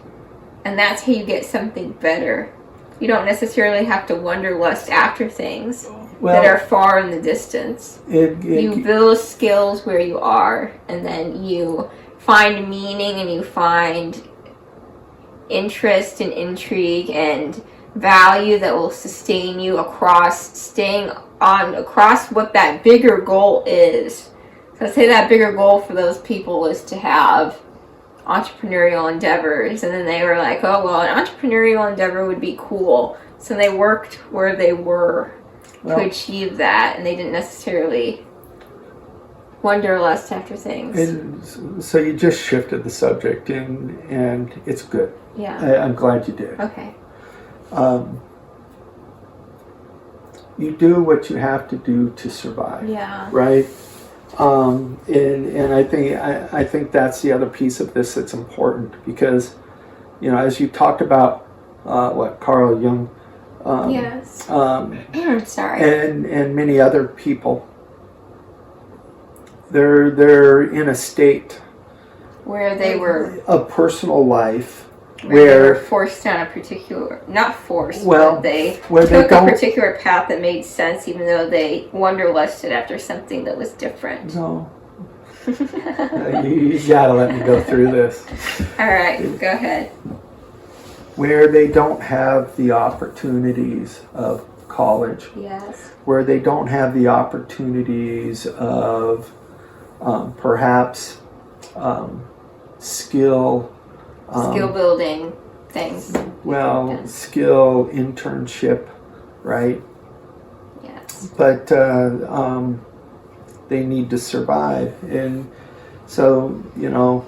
and that's how you get something better. You don't necessarily have to wanderlust after things that are far in the distance. You build skills where you are, and then you find meaning, and you find interest and intrigue and value that will sustain you across what that bigger goal is. So I'd say that bigger goal for those people was to have entrepreneurial endeavors, and then they were like, oh well, an entrepreneurial endeavor would be cool, so they worked where they were to achieve that, and they didn't necessarily wanderlust after things.
And so you just shifted the subject, and it's good.
Yeah.
I'm glad you did.
Okay.
You do what you have to do to survive.
Yeah.
Right? And I think that's the other piece of this that's important, because, you know, as you talked about, Carl Jung,
yes. Sorry.
and many other people, they're in a state
where they were
a personal life
where they were forced down a particular, not forced, but they took a particular path that made sense, even though they wanderlusted after something that was different.
No. You gotta let me go through this.
All right, go ahead.
Where they don't have the opportunities of college.
Yes.
Where they don't have the opportunities of perhaps skill
building things.
Well, skill, internship, right?
Yes.
But they need to survive. And so, you know,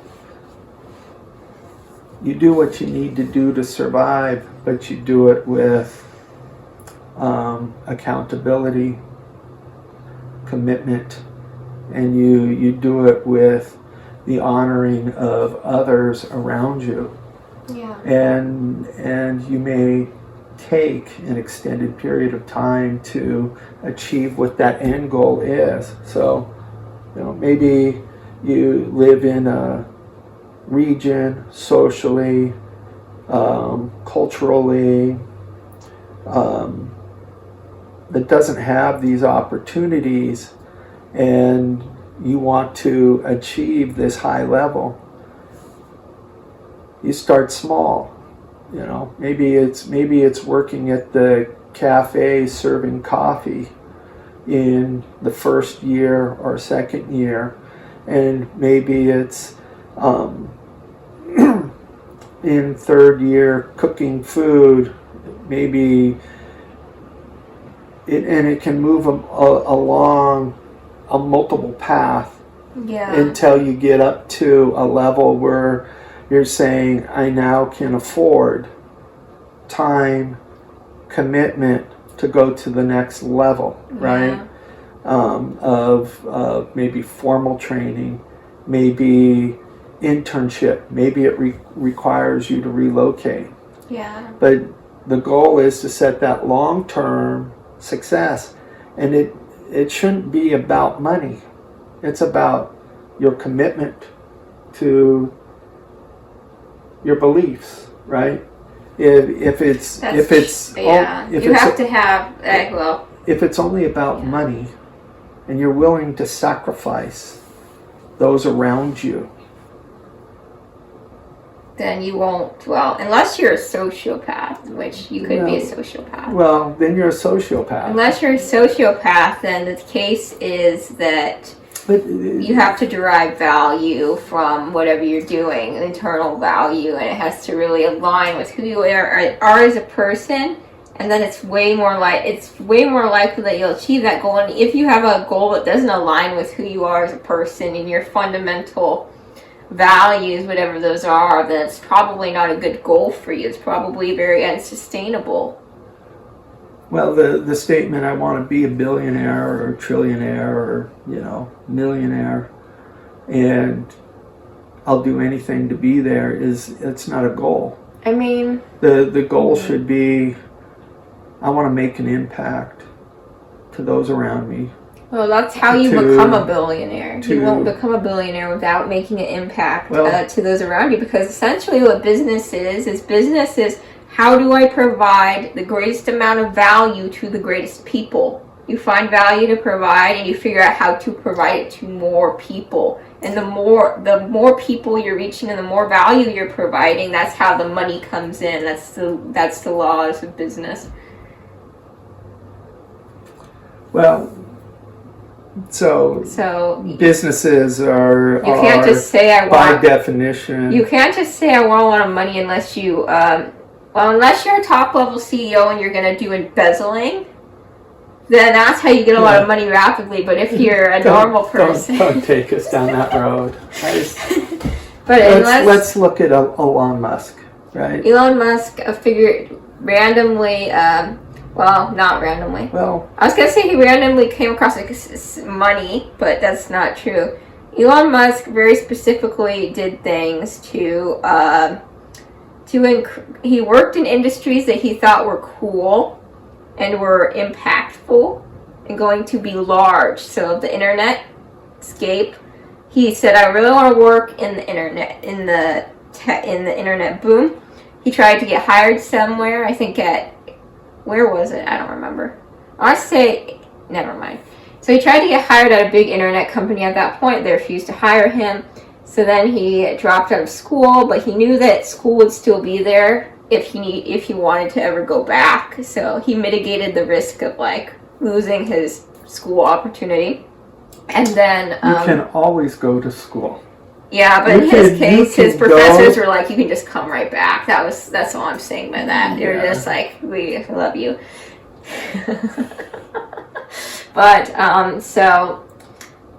you do what you need to do to survive, but you do it with accountability, commitment, and you do it with the honoring of others around you.
Yeah.
And you may take an extended period of time to achieve what that end goal is. So, you know, maybe you live in a region socially, culturally, that doesn't have these opportunities, and you want to achieve this high level. You start small. You know, maybe it's working at the cafe serving coffee in the first year or second year, and maybe it's in third year cooking food. Maybe it can move along a multiple path, until you get up to a level where you're saying, I now can afford time, commitment to go to the next level, right? Of maybe formal training, maybe internship, maybe it requires you to relocate.
Yeah.
But the goal is to set that long-term success, and it shouldn't be about money. It's about your commitment to your beliefs, right? If it's
That's,
if it's
yeah,
if
you
it's
have to have, well,
if it's only about money, and you're willing to sacrifice those around you,
then you won't, well, unless you're a sociopath, which you could be a sociopath.
well, then you're a sociopath.
Unless you're a sociopath, then the case is that
But,
you have to derive value from whatever you're doing, internal value, and it has to really align with who you are as a person. And then it's way more likely that you'll achieve that goal. And if you have a goal that doesn't align with who you are as a person and your fundamental values, whatever those are, then it's probably not a good goal for you. It's probably very unsustainable.
well, the statement, I want to be a billionaire or a trillionaire or, millionaire, and I'll do anything to be there, it's not a goal.
I mean,
The goal should be, I want to make an impact to those around me.
well, that's how you become a billionaire. You won't become a billionaire without making an impact to those around you, because essentially what business is how do I provide the greatest amount of value to the greatest people? You find value to provide and you figure out how to provide it to more people. And the more people you're reaching and the more value you're providing, that's how the money comes in. That's the laws of business.
Well, so businesses are,
you can't just say
by definition.
You can't just say I want a lot of money unless you unless you're a top level CEO and you're going to do embezzling, then that's how you get a lot of money rapidly. But if you're a normal person,
don't take us down that road.
But
let's look at Elon Musk, right?
Elon Musk figured randomly. Well, not randomly.
Well,
I was gonna say he randomly came across money, but that's not true. Elon Musk very specifically did things to he worked in industries that he thought were cool and were impactful and going to be large. So the internet scape. He said, I really want to work in the internet, in the internet boom. He tried to get hired somewhere, I think where was it? I don't remember. I want to say, never mind. So he tried to get hired at a big internet company at that point. They refused to hire him. So then he dropped out of school, but he knew that school would still be there if he wanted to ever go back. So he mitigated the risk of losing his school opportunity. And then
you can always go to school.
Yeah, but in his case, his professors were like, "You can just come right back." That's all I'm saying by that. They were just like, "We love you." But so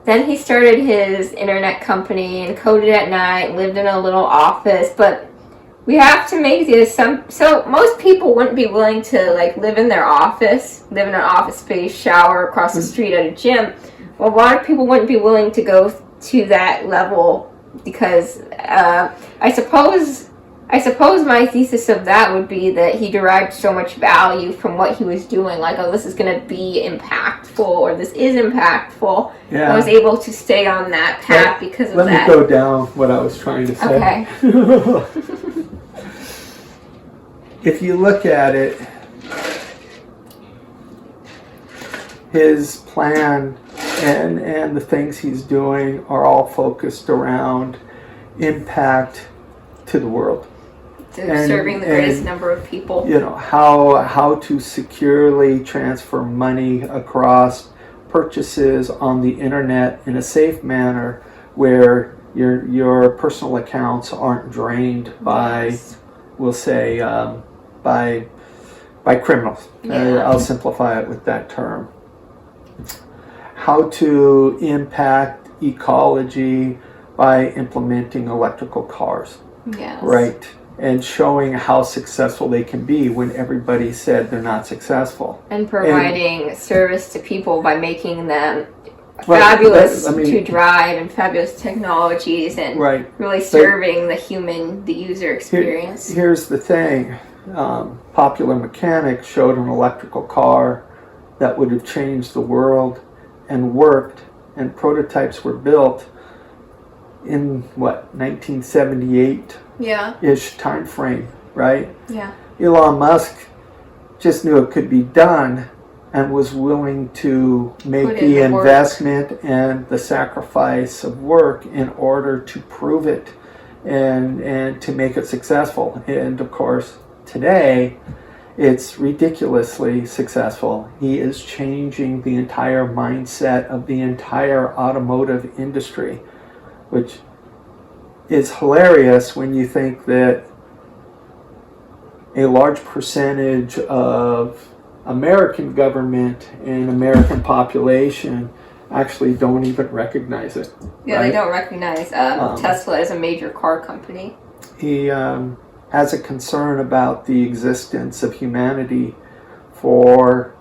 then he started his internet company and coded at night, lived in a little office. But we have to make this so most people wouldn't be willing to live in their office, live in an office space, shower across the street at a gym. Well, a lot of people wouldn't be willing to go to that level because I suppose my thesis of that would be that he derived so much value from what he was doing. This is going to be impactful, or this is impactful. Yeah. I was able to stay on that path because of that.
Let me go down what I was trying to say.
Okay.
If you look at it, his plan and the things he's doing are all focused around impact to the world.
Serving the greatest number of people.
How to securely transfer money across purchases on the internet in a safe manner where your personal accounts aren't drained by, we'll say, by criminals. Yeah. I'll simplify it with that term. How to impact ecology by implementing electrical cars.
Yes.
Right. And showing how successful they can be when everybody said they're not successful.
And providing service to people by making them fabulous to drive and fabulous technologies and really serving the user experience.
Here's the thing. Popular Mechanics showed an electrical car that would have changed the world and worked, and prototypes were built in 1978-ish
Yeah.
time frame, right?
Yeah.
Elon Musk just knew it could be done and was willing to make
Put in
the
the work.
investment and the sacrifice of work in order to prove it and to make it successful. And of course, today, it's ridiculously successful. He is changing the entire mindset of the entire automotive industry, which is hilarious when you think that a large percentage of American government and American population actually don't even recognize it.
Yeah,
right?
they don't recognize Tesla as a major car company.
He has a concern about the existence of humanity for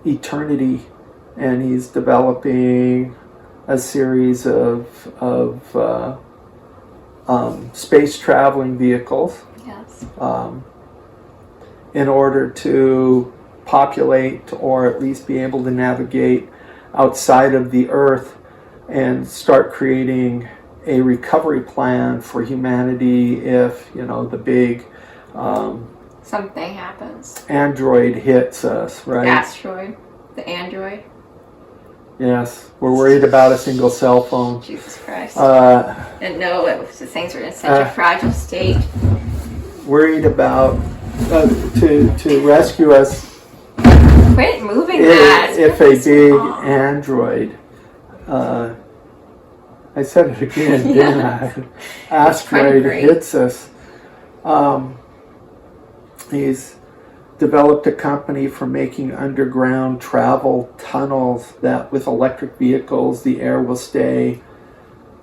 eternity, and he's developing a series of space traveling vehicles
Yes.
in order to populate or at least be able to navigate outside of the Earth and start creating a recovery plan for humanity if, the big
Something happens.
android hits us, right?
Asteroid. The android.
Yes, we're worried about a single cell phone.
Jesus Christ.
Uh,
No, the things are in such a fragile state.
worried about to rescue us
Quit moving that.
if a big android. I said it again, didn't I? Asteroid
great.
hits us. He's developed a company for making underground travel tunnels that with electric vehicles the air will stay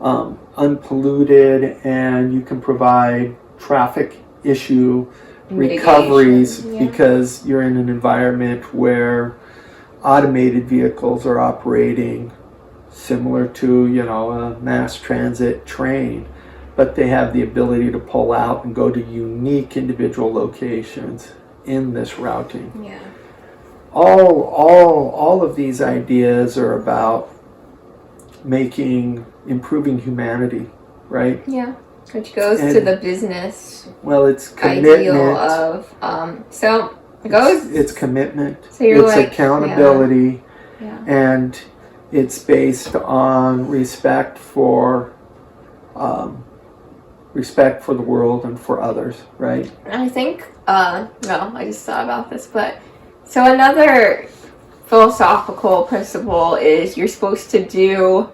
unpolluted and you can provide traffic issue recoveries
Mitigation, yeah.
because you're in an environment where automated vehicles are operating similar to a mass transit train, but they have the ability to pull out and go to unique individual locations in this routing.
Yeah.
All of these ideas are about improving humanity, right?
Yeah. Which goes to
And-
the business
Well, it's
ideal
commitment.
of so it goes.
It's commitment.
So you're
it's
like,
accountability,
Yeah.
and it's based on respect for the world and for others, right?
I think, no, I just thought about this, but so another philosophical principle is you're supposed to do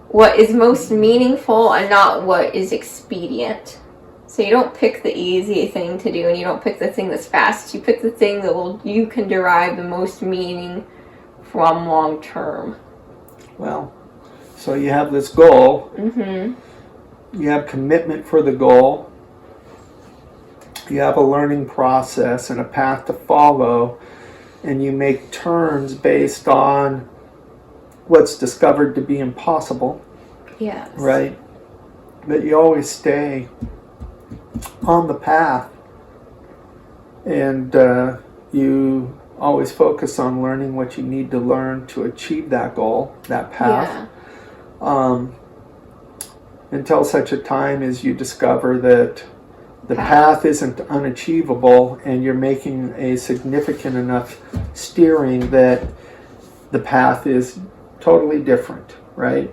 what is most meaningful and not what is expedient. So you don't pick the easy thing to do and you don't pick the thing that's fast. You pick the thing that you can derive the most meaning from long term.
Well, so you have this goal.
Mm-hmm.
You have commitment for the goal. You have a learning process and a path to follow, and you make turns based on what's discovered to be impossible,
Yes.
right? But you always stay on the path, and you always focus on learning what you need to learn to achieve that goal, that path.
Yeah.
Until such a time as you discover that the path isn't unachievable and you're making a significant enough steering that the path is totally different, right?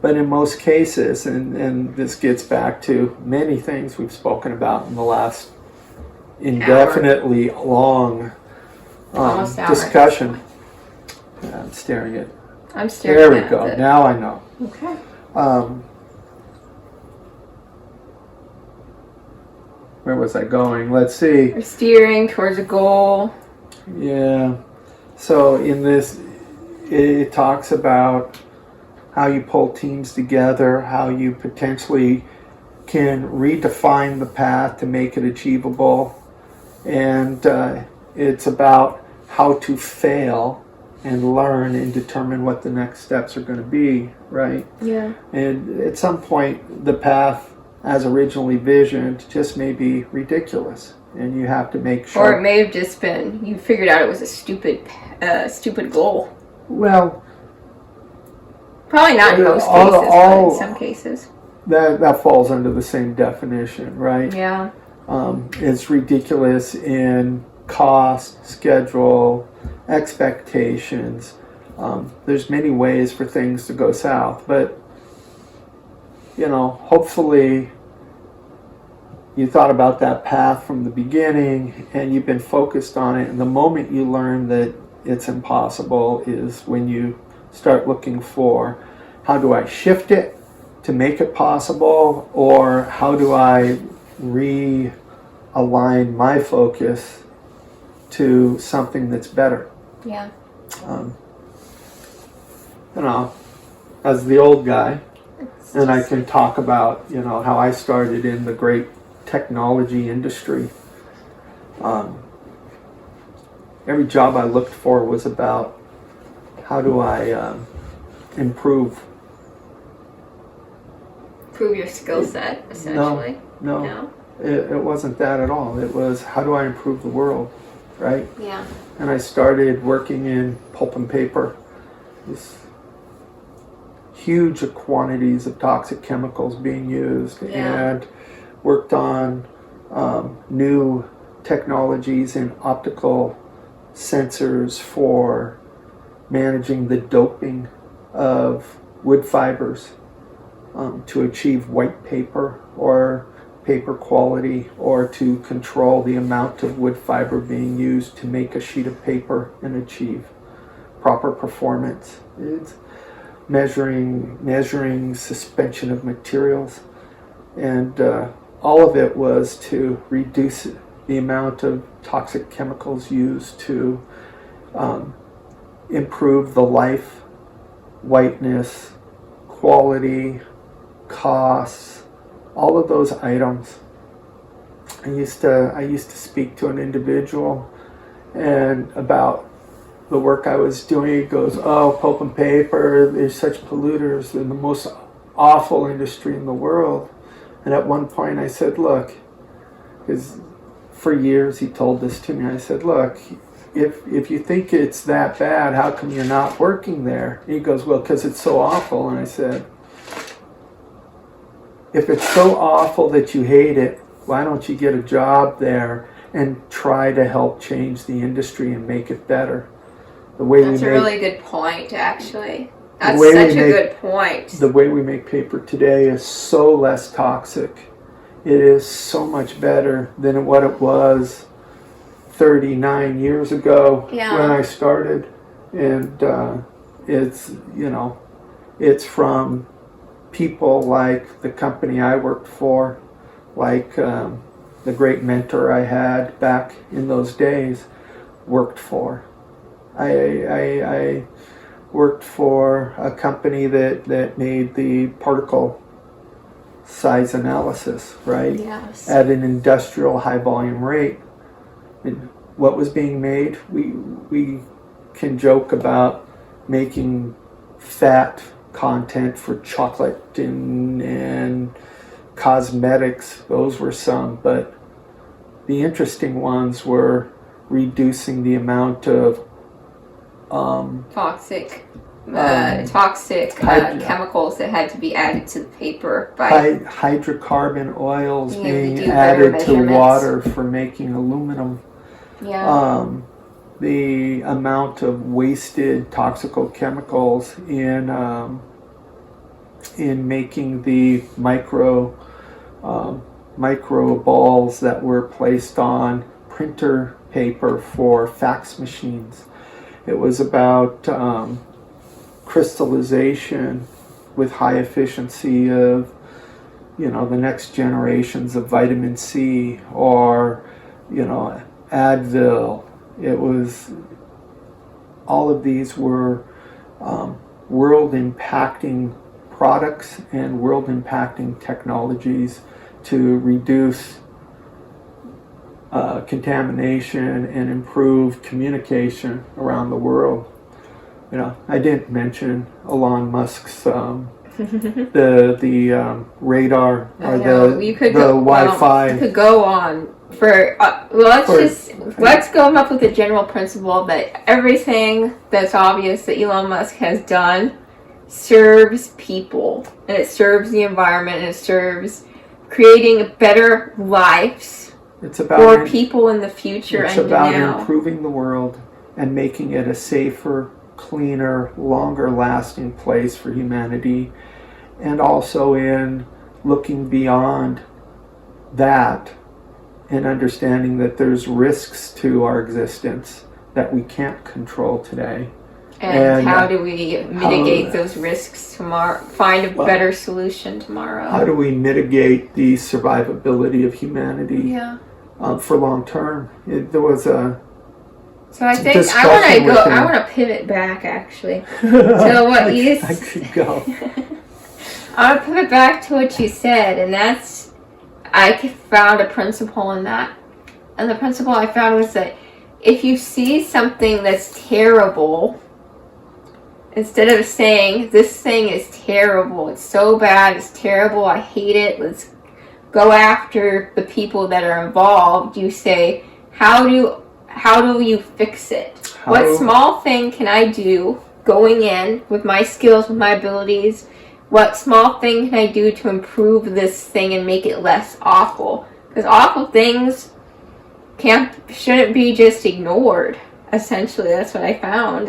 But in most cases, and this gets back to many things we've spoken about in the last indefinitely long
Almost hour.
discussion. I'm staring at.
I'm staring
There we
at
go.
it.
Now I know.
Okay.
Where was I going? Let's see.
We're steering towards a goal.
Yeah. So in this, it talks about how you pull teams together, how you potentially can redefine the path to make it achievable, and it's about how to fail and learn and determine what the next steps are going to be, right?
Yeah.
And at some point, the path as originally visioned just may be ridiculous, and you have to make sure.
Or it may have just been you figured out it was a stupid goal.
Well,
Probably not in most cases, but in some cases.
that falls under the same definition, right?
Yeah.
It's ridiculous in cost, schedule, expectations. There's many ways for things to go south, but hopefully you thought about that path from the beginning and you've been focused on it, and the moment you learn that it's impossible is when you start looking for, how do I shift it to make it possible, or how do I realign my focus to something that's better?
Yeah.
As the old guy, and I can talk about, how I started in the great technology industry. Every job I looked for was about, how do I improve
Your skill set, essentially.
No. It wasn't that at all. It was, how do I improve the world, right?
Yeah.
And I started working in pulp and paper. This huge quantities of toxic chemicals being used, and worked on new technologies in optical sensors for managing the doping of wood fibers to achieve white paper or paper quality, or to control the amount of wood fiber being used to make a sheet of paper and achieve proper performance. It's measuring suspension of materials, and all of it was to reduce the amount of toxic chemicals used to improve the life, whiteness, quality, costs, all of those items. I used to speak to an individual and about the work I was doing. He goes, "Oh, pulp and paper, they're such polluters, they're the most awful industry in the world." And at one point I said, look, because for years he told this to me, I said, look, if you think it's that bad, how come you're not working there? And he goes, well, because it's so awful. And I said, if it's so awful that you hate it, why don't you get a job there and try to help change the industry and make it better?
That's a really good point, actually. That's such a good point.
The way we make paper today is so less toxic. It is so much better than what it was 39 years ago when I started. And it's from people like the company I worked for, like the great mentor I had back in those days worked for. I worked for a company that made the particle size analysis, right?
Yes.
At an industrial high volume rate. And what was being made? We can joke about making fat content for chocolate and cosmetics. Those were some, but the interesting ones were reducing the amount of
toxic chemicals that had to be added to the paper by
hydrocarbon oils being added to water for making aluminum.
Yeah.
The amount of wasted toxical chemicals in making the micro balls that were placed on printer paper for fax machines. It was about crystallization with high efficiency of, the next generations of vitamin C or, Advil. It was, all of these were world-impacting products and world-impacting technologies to reduce contamination and improve communication around the world. I didn't mention Elon Musk's the radar or the Wi-Fi.
You could go on for let's go up with the general principle that everything that's obvious that Elon Musk has done serves people, and it serves the environment, and it serves creating better lives
It's about
for people in the future
it's
and
about
now.
improving the world and making it a safer, cleaner, longer lasting place for humanity, and also in looking beyond that and understanding that there's risks to our existence that we can't control today.
And how do we mitigate those risks tomorrow? Find a better solution tomorrow.
How do we mitigate the survivability of humanity for long term? There was a
So I think I want to pivot back actually. So what you
I could go.
I want to pivot back to what you said, and that's I found a principle in that, and the principle I found was that if you see something that's terrible, instead of saying, this thing is terrible, it's so bad, it's terrible, I hate it, let's go after the people that are involved, you say, how do you fix it? What small thing can I do going in with my skills, with my abilities? What small thing can I do to improve this thing and make it less awful? Because awful things shouldn't be just ignored, essentially. That's what I found.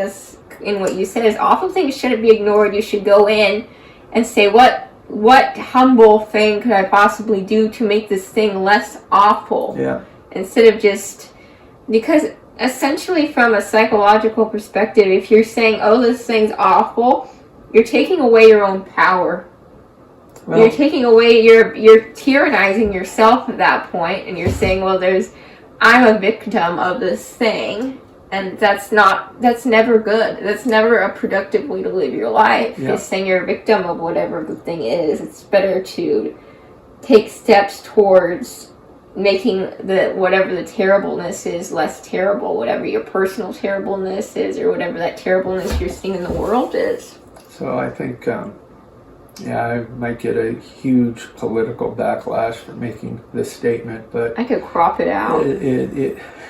In what you said, is awful things shouldn't be ignored. You should go in and say, what humble thing could I possibly do to make this thing less awful?
Yeah.
Instead of just, because essentially from a psychological perspective, if you're saying, oh, this thing's awful, you're taking away your own power. Well, you're taking away, you're tyrannizing yourself at that point, and you're saying, well, I'm a victim of this thing. And that's never good. That's never a productive way to live your life.
Yeah.
Is saying you're a victim of whatever the thing is. It's better to take steps towards making whatever the terribleness is less terrible, whatever your personal terribleness is, or whatever that terribleness you're seeing in the world is.
So I think, I might get a huge political backlash for making this statement, but
I could crop it out.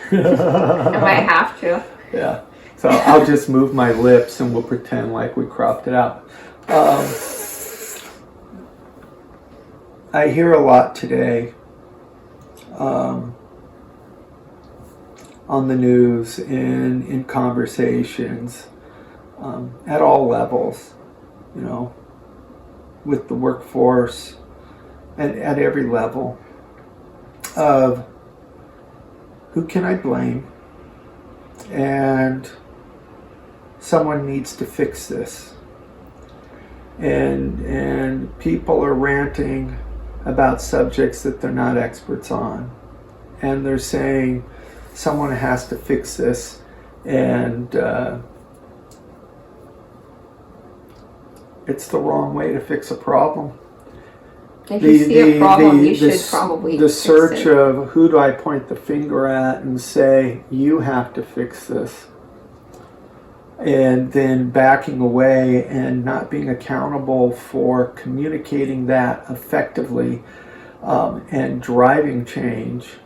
I might have to.
Yeah. So I'll just move my lips and we'll pretend like we cropped it out. I hear a lot today on the news, in conversations, at all levels, with the workforce and at every level, of who can I blame, and someone needs to fix this. And people are ranting about subjects that they're not experts on. And they're saying someone has to fix this, and it's the wrong way to fix a problem.
If you see a problem, you should probably
the
fix
search
it.
of who do I point the finger at and say, you have to fix this. And then backing away and not being accountable for communicating that effectively and driving change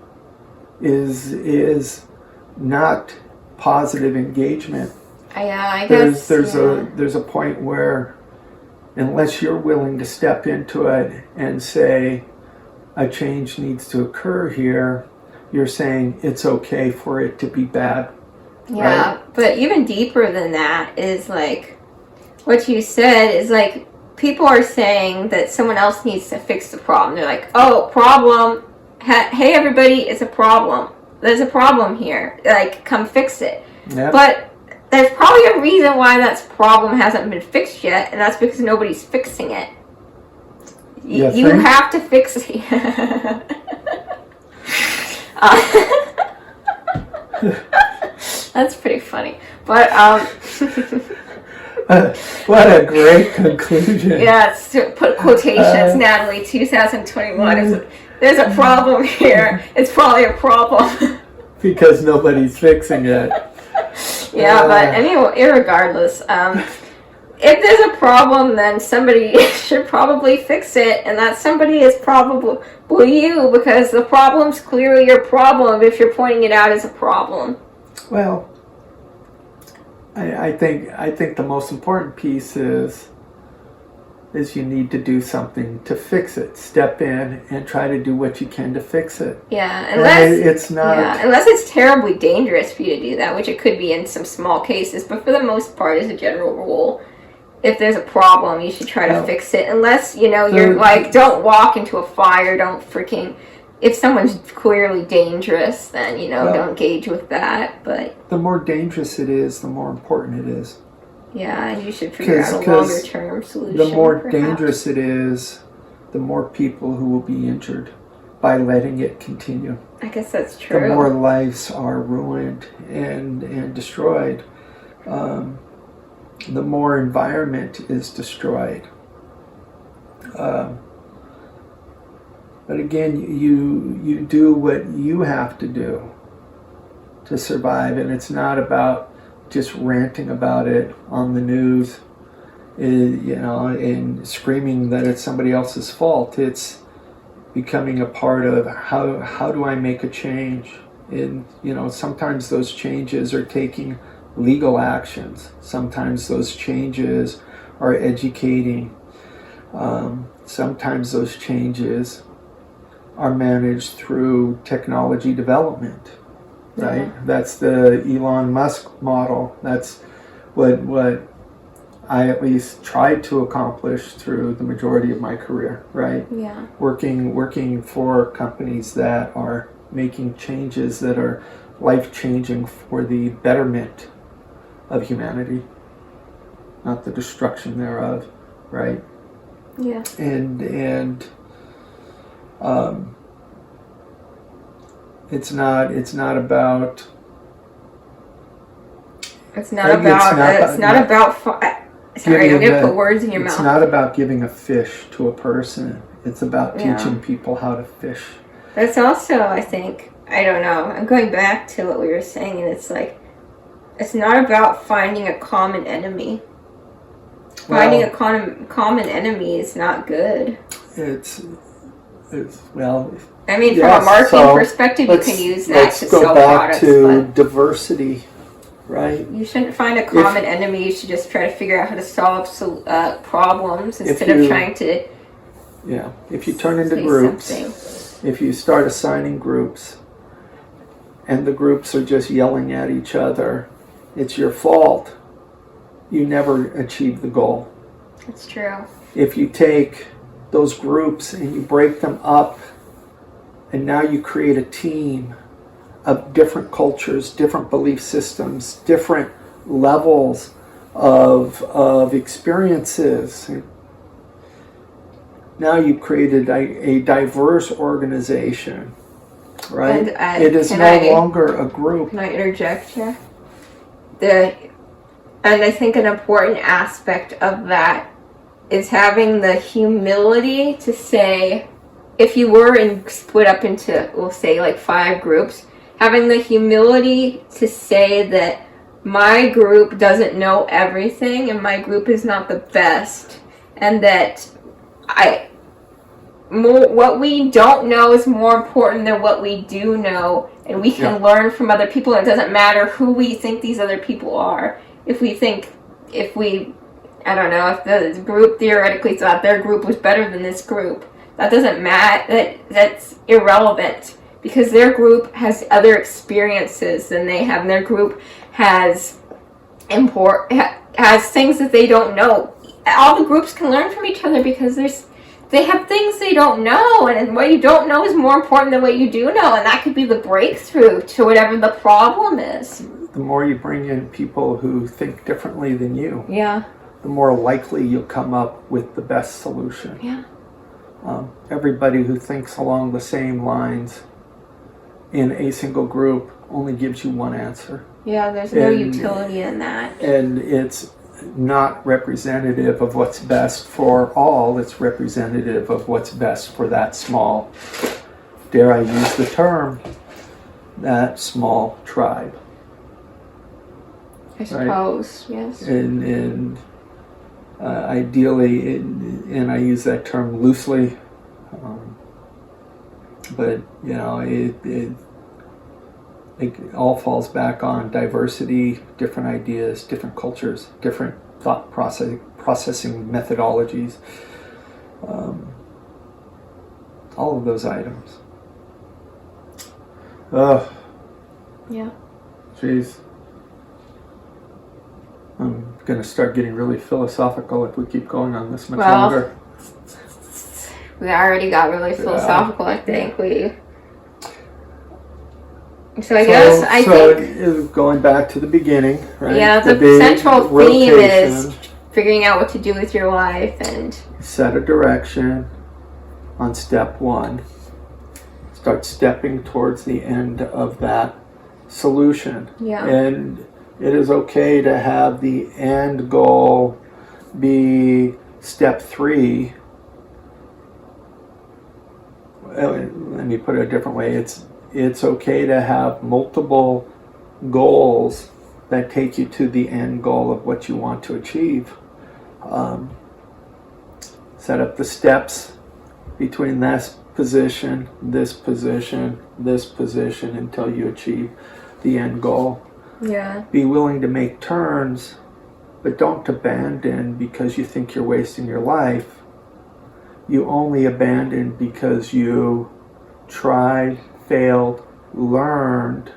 is not positive engagement.
I guess
There's a point where, unless you're willing to step into it and say a change needs to occur here, you're saying it's okay for it to be bad.
Yeah, right? But even deeper than that is like what you said is like people are saying that someone else needs to fix the problem. They're like, oh, problem. Hey, everybody, it's a problem. There's a problem here. Like, come fix it.
Yep.
But there's probably a reason why that problem hasn't been fixed yet, and that's because nobody's fixing it. You have to fix it. That's pretty funny. But,
what a great conclusion.
Yeah, put quotations, Natalie, 2021. There's a problem here. It's probably a problem.
Because nobody's fixing it.
Yeah, but anyway, irregardless, if there's a problem, then somebody should probably fix it, and that somebody is probably you, because the problem's clearly your problem if you're pointing it out as a problem.
Well, I think the most important piece is is you need to do something to fix it. Step in and try to do what you can to fix it.
Yeah, unless
it's not.
Yeah, unless it's terribly dangerous for you to do that, which it could be in some small cases. But for the most part, as a general rule, if there's a problem, you should try to fix it. Unless you're like, don't walk into a fire. Don't freaking. If someone's clearly dangerous, then don't engage with that. But
the more dangerous it is, the more important it is.
Yeah, and you should figure out a longer-term solution.
The more dangerous it is, the more people who will be injured by letting it continue.
I guess that's true.
The more lives are ruined and destroyed. The more environment is destroyed. But again, you do what you have to do to survive, and it's not about just ranting about it on the news, and screaming that it's somebody else's fault. It's becoming a part of how do I make a change? And sometimes those changes are taking legal actions. Sometimes those changes are educating. Sometimes those changes are managed through technology development. Right? Yeah. That's the Elon Musk model. That's what I at least tried to accomplish through the majority of my career, right?
Yeah.
Working for companies that are making changes that are life-changing for the betterment of humanity, not the destruction thereof, right?
Yeah.
And It's not about.
Sorry, I'm gonna put words in your mouth.
It's not about giving a fish to a person. It's about teaching people how to fish.
That's also, I think, I don't know. I'm going back to what we were saying, and it's like, it's not about finding a common enemy. Finding a common enemy is not good.
It's
I mean, from a marketing perspective, you can use that to sell products.
Let's go back to diversity, right?
You shouldn't find a common enemy. You should just try to figure out how to solve problems instead of trying to.
Yeah, if you turn into groups, if you start assigning groups, and the groups are just yelling at each other, it's your fault. You never achieve the goal.
That's true.
If you take those groups and you break them up, and now you create a team of different cultures, different belief systems, different levels of experiences. Now you've created a diverse organization, right? It is no longer a group.
Can I interject here? And I think an important aspect of that is having the humility to say, if you were split up into, we'll say, like 5 groups, having the humility to say that my group doesn't know everything and my group is not the best, and that what we don't know is more important than what we do know, and we can learn from other people, and it doesn't matter who we think these other people are. If the group theoretically thought their group was better than this group, that doesn't matter. That's irrelevant, because their group has other experiences than they have, and their group has things that they don't know. All the groups can learn from each other because they have things they don't know, and what you don't know is more important than what you do know, and that could be the breakthrough to whatever the problem is.
The more you bring in people who think differently than you,
the
more likely you'll come up with the best solution.
Yeah.
Everybody who thinks along the same lines in a single group only gives you one answer.
Yeah, there's no utility in that.
And it's not representative of what's best for all. It's representative of what's best for that small, dare I use the term, that small tribe.
I suppose, right? Yes.
And ideally, and I use that term loosely, but it all falls back on diversity, different ideas, different cultures, different thought processing methodologies, all of those items.
Yeah.
Jeez. I'm going to start getting really philosophical if we keep going on this much longer.
We already got really philosophical, I think. I think
going back to the beginning, right?
Yeah, the central theme is figuring out what to do with your life and
set a direction on step 1. Start stepping towards the end of that solution.
Yeah.
And it is okay to have the end goal be step 3. Let me put it a different way. It's okay to have multiple goals that take you to the end goal of what you want to achieve. Set up the steps between this position, this position, this position until you achieve the end goal.
Yeah.
Be willing to make turns, but don't abandon because you think you're wasting your life. You only abandon because you tried, failed, learned.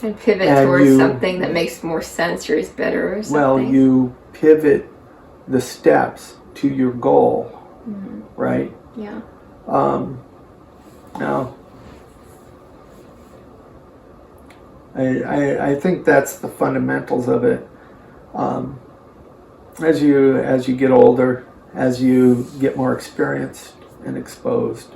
And pivot towards something that makes more sense or is better or something.
Well, you pivot the steps to your goal, right?
Yeah.
Now, I think that's the fundamentals of it. As you get older, as you get more experienced and exposed,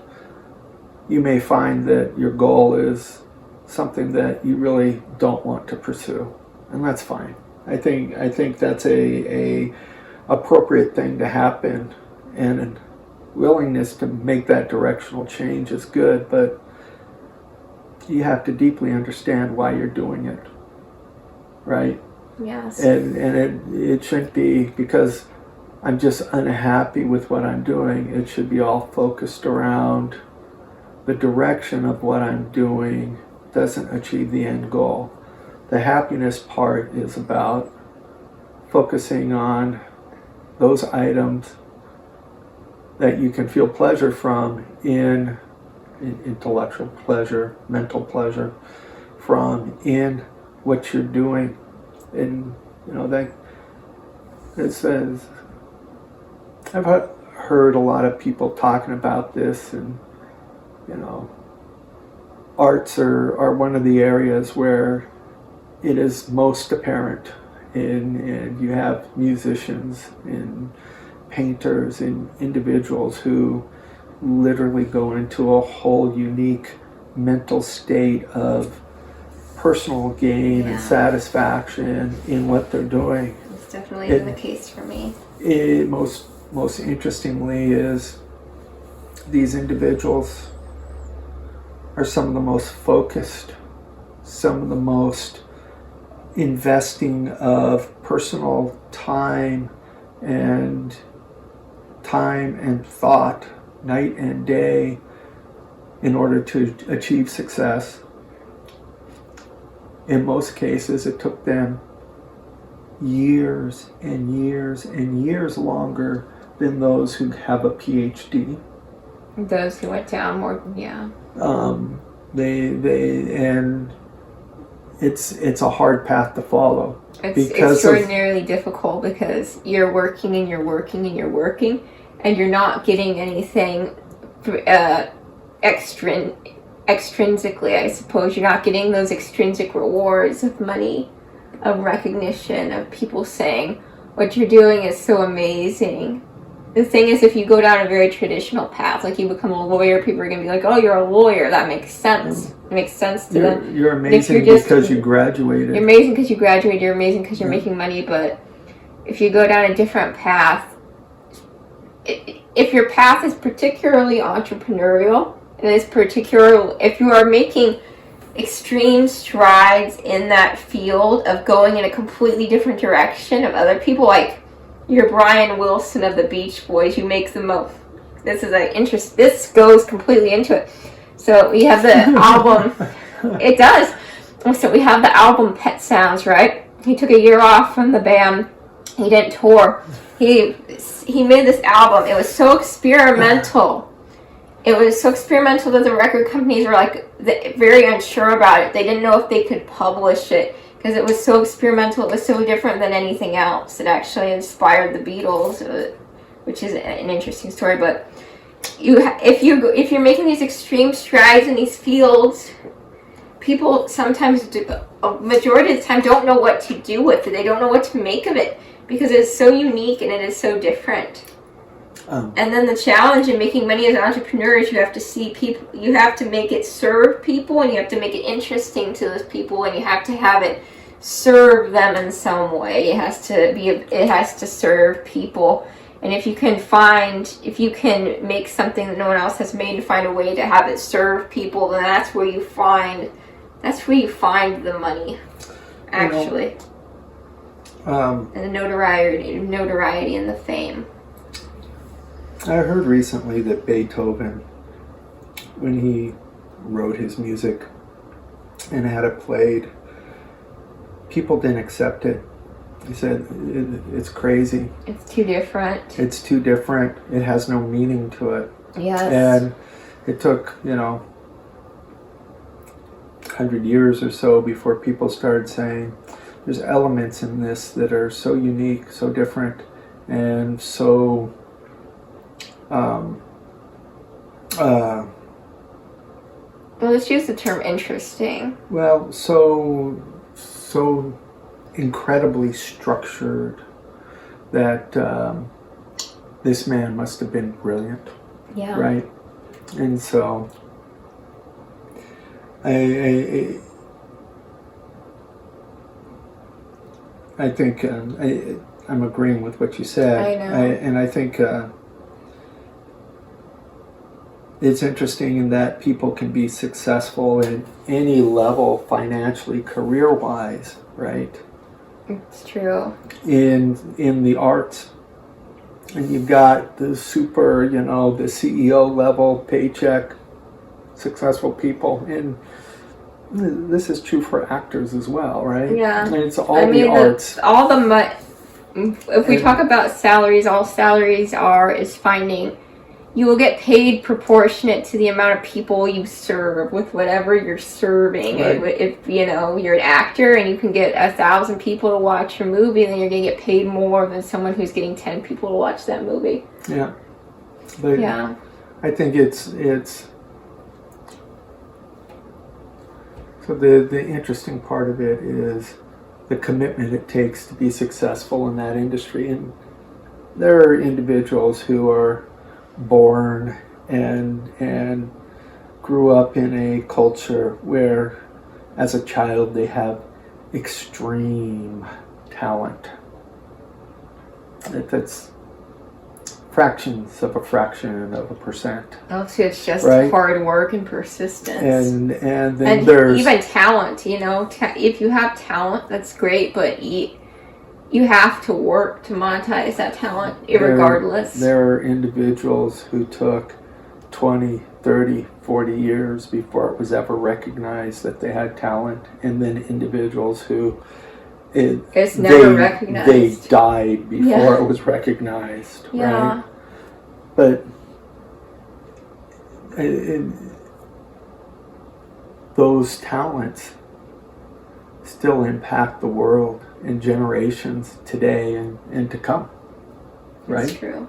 you may find that your goal is something that you really don't want to pursue, and that's fine. I think that's a appropriate thing to happen, and willingness to make that directional change is good, but you have to deeply understand why you're doing it, right?
Yes.
And it shouldn't be because I'm just unhappy with what I'm doing. It should be all focused around the direction of what I'm doing doesn't achieve the end goal. The happiness part is about focusing on those items that you can feel pleasure from in intellectual pleasure, mental pleasure from in what you're doing. And that it says, I've heard a lot of people talking about this, and arts are one of the areas where it is most apparent, and you have musicians and painters and individuals who literally go into a whole unique mental state of personal gain and satisfaction in what they're doing.
It's definitely been the case for me.
Most interestingly is these individuals are some of the most focused, some of the most investing of personal time and thought night and day in order to achieve success. In most cases, it took them years and years and years longer than those who have a PhD.
Those who went down more,
it's a hard path to follow.
It's extraordinarily difficult because you're working and you're working and you're working, and you're not getting anything extrinsically, I suppose. You're not getting those extrinsic rewards of money, of recognition, of people saying what you're doing is so amazing. The thing is, if you go down a very traditional path, like you become a lawyer, people are going to be like, oh, you're a lawyer, that makes sense. It makes sense to them.
You're amazing because you graduated.
You're amazing because you graduated, you're amazing because you're making money, but if you go down a different path, if your path is particularly entrepreneurial, and if you are making extreme strides in that field of going in a completely different direction of other people, like you're Brian Wilson of the Beach Boys, you make the most. This goes completely into it. So we have the album. It does. So we have the album Pet Sounds, right? He took a year off from the band. He didn't tour. he made this album. It was so experimental. It was so experimental that the record companies were like very unsure about it. They didn't know if they could publish it because it was so experimental. It was so different than anything else. It actually inspired the Beatles, which is an interesting story. But if you're making these extreme strides in these fields, people sometimes a majority of the time don't know what to do with it. They don't know what to make of it because it is so unique and it is so different. And then the challenge in making money as entrepreneurs, you have to see people, you have to make it serve people, and you have to make it interesting to those people, and you have to have it serve them in some way. It has to serve people. And if you can make something that no one else has made and find a way to have it serve people, then that's where you find the money, actually. And the notoriety and the fame.
I heard recently that Beethoven, when he wrote his music and had it played, people didn't accept it. He said, it's crazy.
It's too different.
It's too different. It has no meaning to it.
Yes.
And it took, 100 years or so before people started saying, there's elements in this that are so unique, so different, and so
well, let's use the term interesting.
well, so incredibly structured that this man must have been brilliant.
Yeah.
Right? And so I think I'm agreeing with what you said.
I know.
And I think it's interesting in that people can be successful at any level financially, career-wise, right?
It's true.
In the arts. And you've got the super, the CEO level paycheck, successful people. And this is true for actors as well, right?
Yeah.
And it's all the arts.
If we talk about salaries, all salaries is finding, you will get paid proportionate to the amount of people you serve with whatever you're serving.
Right.
If you're an actor and you can get 1,000 people to watch your movie, then you're going to get paid more than someone who's getting 10 people to watch that movie.
Yeah. But
yeah.
I think it's so the interesting part of it is the commitment it takes to be successful in that industry. And there are individuals who are born and grew up in a culture where as a child they have extreme talent. That's fractions of a fraction of a percent.
Oh, so it's just
right?
hard work and persistence.
And then there's
even talent, if you have talent, that's great, but you have to work to monetize that talent irregardless.
There are individuals who took 20, 30, 40 years before it was ever recognized that they had talent, and then individuals who
it's never recognized.
They died before it was recognized, right? But those talents still impact the world in generations today and to come, right?
That's true.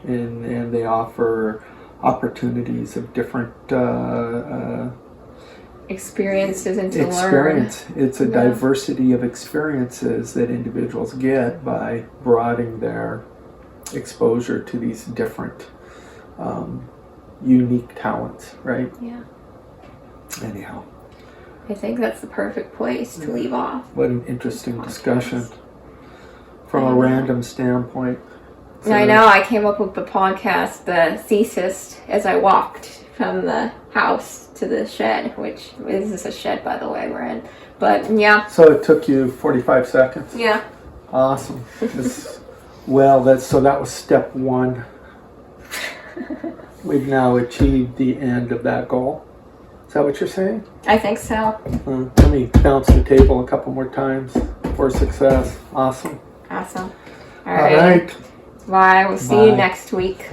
And they offer opportunities of different
experiences and to learn.
It's a diversity of experiences that individuals get by broadening their exposure to these different unique talents, right?
Yeah.
Anyhow.
I think that's the perfect place to leave off.
What an interesting discussion from a random standpoint.
So, I know, I came up with the podcast, the thesis, as I walked from the house to the shed, which this is a shed, by the way, we're in. But, yeah.
So it took you 45 seconds?
Yeah.
Awesome. That was step one. We've now achieved the end of that goal. Is that what you're saying?
I think so.
Let me bounce the table a couple more times for success. Awesome.
Awesome.
All right.
Bye. We'll see you
Bye.
next week.